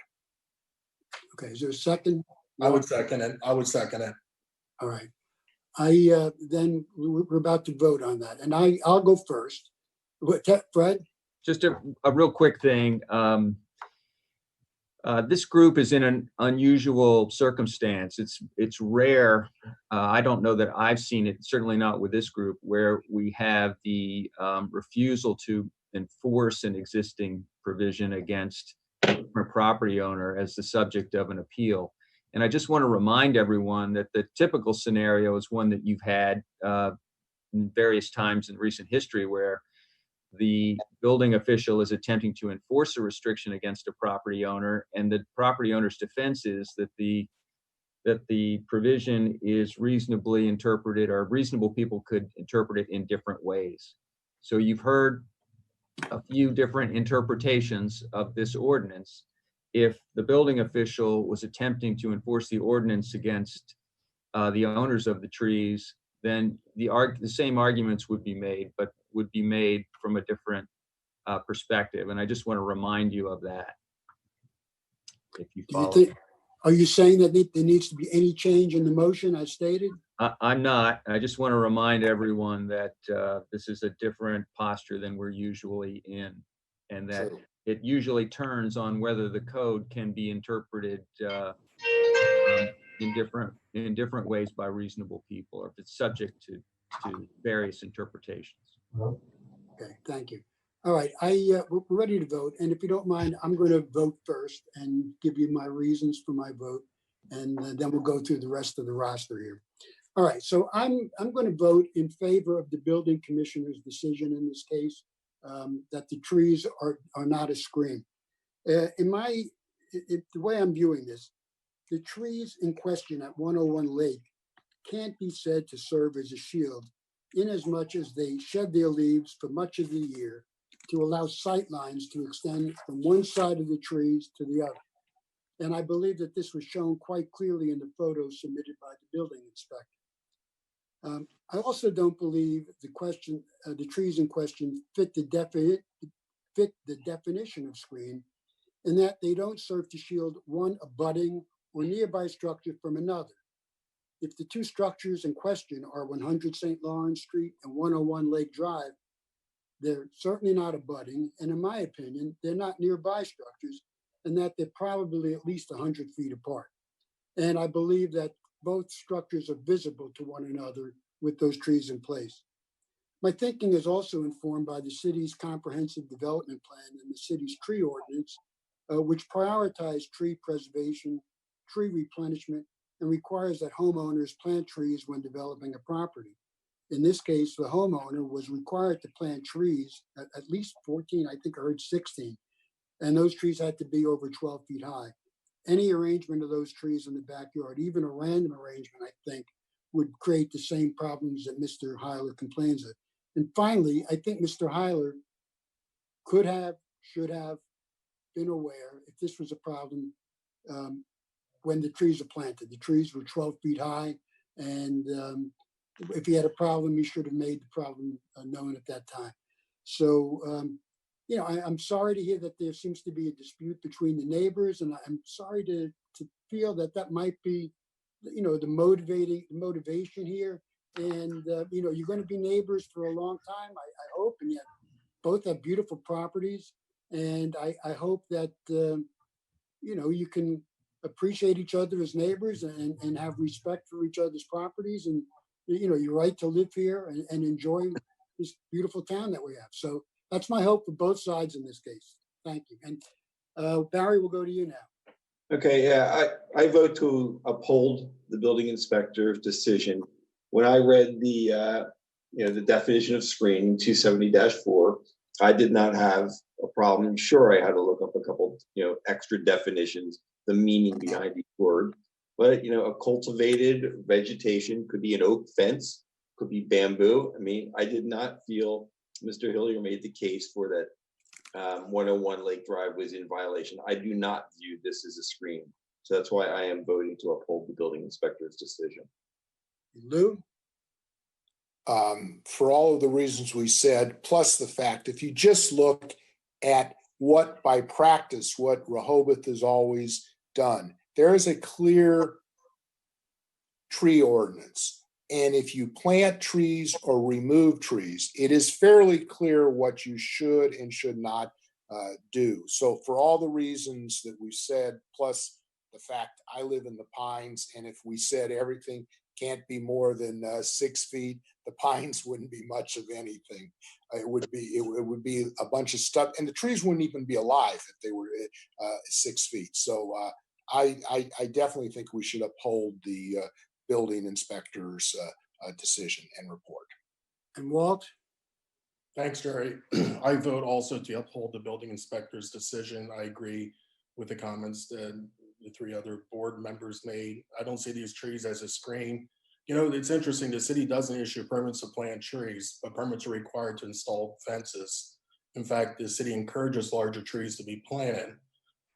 Okay, is there a second? I would second it. All right. Then we're about to vote on that, and I'll go first. Fred? Just a real quick thing. This group is in an unusual circumstance. It's rare. I don't know that I've seen it, certainly not with this group, where we have the refusal to enforce an existing provision against a property owner as the subject of an appeal. And I just want to remind everyone that the typical scenario is one that you've had in various times in recent history, where the building official is attempting to enforce a restriction against a property owner, and the property owner's defense is that the provision is reasonably interpreted, or reasonable people could interpret it in different ways. So you've heard a few different interpretations of this ordinance, if the building official was attempting to enforce the ordinance against the owners of the trees, then the same arguments would be made, but would be made from a different perspective. And I just want to remind you of that. If you follow. Are you saying that there needs to be any change in the motion as stated? I'm not. I just want to remind everyone that this is a different posture than we're usually in, and that it usually turns on whether the code can be interpreted in different ways by reasonable people, or if it's subject to various interpretations. Okay, thank you. All right, we're ready to vote, and if you don't mind, I'm going to vote first and give you my reasons for my vote, and then we'll go through the rest of the roster here. All right, so I'm going to vote in favor of the building commissioner's decision in this case, that the trees are not a screen. The way I'm viewing this, the trees in question at 101 Lake can't be said to serve as a shield, in as much as they shed their leaves for much of the year to allow sight lines to extend from one side of the trees to the other. And I believe that this was shown quite clearly in the photos submitted by the building inspector. I also don't believe the trees in question fit the definition of screen, in that they don't serve to shield one abutting or nearby structure from another. If the two structures in question are 100 St. Lawrence Street and 101 Lake Drive, they're certainly not abutting, and in my opinion, they're not nearby structures, and that they're probably at least 100 feet apart. And I believe that both structures are visible to one another with those trees in place. My thinking is also informed by the city's comprehensive development plan and the city's tree ordinance, which prioritize tree preservation, tree replenishment, and requires that homeowners plant trees when developing a property. In this case, the homeowner was required to plant trees, at least 14, I think I heard 16, and those trees had to be over 12 feet high. Any arrangement of those trees in the backyard, even a random arrangement, I think, would create the same problems that Mr. Heiler complains of. And finally, I think Mr. Heiler could have, should have been aware, if this was a problem, when the trees are planted. The trees were 12 feet high, and if he had a problem, he should have made the problem known at that time. So, you know, I'm sorry to hear that there seems to be a dispute between the neighbors, and I'm sorry to feel that that might be, you know, the motivation here. And, you know, you're going to be neighbors for a long time, I hope, and yet both have beautiful properties. And I hope that, you know, you can appreciate each other as neighbors and have respect for each other's properties, and, you know, your right to live here and enjoy this beautiful town that we have. So that's my hope for both sides in this case. Thank you. And Barry, we'll go to you now. Okay, yeah, I vote to uphold the building inspector's decision. When I read the, you know, the definition of screening 270-4, I did not have a problem. Sure, I had to look up a couple, you know, extra definitions, the meaning behind each word. But, you know, a cultivated vegetation could be an oak fence, could be bamboo. I mean, I did not feel Mr. Hillier made the case for that 101 Lake Drive was in violation. I do not view this as a screen. So that's why I am voting to uphold the building inspector's decision. Lou? For all of the reasons we said, plus the fact, if you just look at what by practice, what Rehoboth has always done, there is a clear tree ordinance. And if you plant trees or remove trees, it is fairly clear what you should and should not do. So for all the reasons that we said, plus the fact I live in the Pines, and if we said everything can't be more than 6 feet, the Pines wouldn't be much of anything. It would be a bunch of stuff, and the trees wouldn't even be alive if they were 6 feet. So I definitely think we should uphold the building inspector's decision and report. And Walt? Thanks, Jerry. I vote also to uphold the building inspector's decision. I agree with the comments that the three other board members made. I don't see these trees as a screen. You know, it's interesting, the city doesn't issue permits to plant trees, but permits are required to install fences. In fact, the city encourages larger trees to be planted.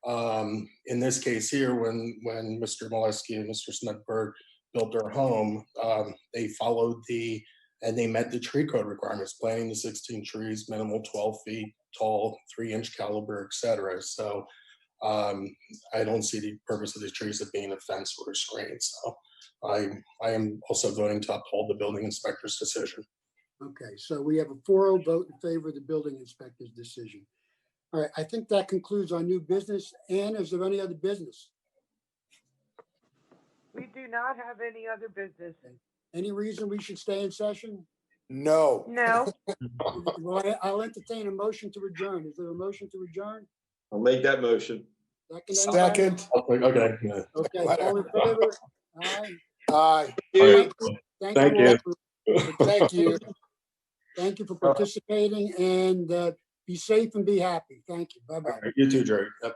In this case here, when Mr. Molesky and Mr. Smedberg built their home, they followed and they met the tree code requirements, planting the 16 trees, minimal 12 feet tall, 3-inch caliber, et cetera. So I don't see the purpose of these trees as being a fence or a screen. So I am also voting to uphold the building inspector's decision. Okay, so we have a 4-0 vote in favor of the building inspector's decision. All right, I think that concludes our new business. Ann, is there any other business? We do not have any other business. Any reason we should stay in session? No. No. Well, I'll entertain a motion to adjourn. Is there a motion to adjourn? I'll make that motion. Second. Okay. Yeah. Okay, all in favor? Aye. Aye. Thank you. Thank you. Thank you for participating, and be safe and be happy. Thank you. Bye-bye. You too, Jerry. Yep.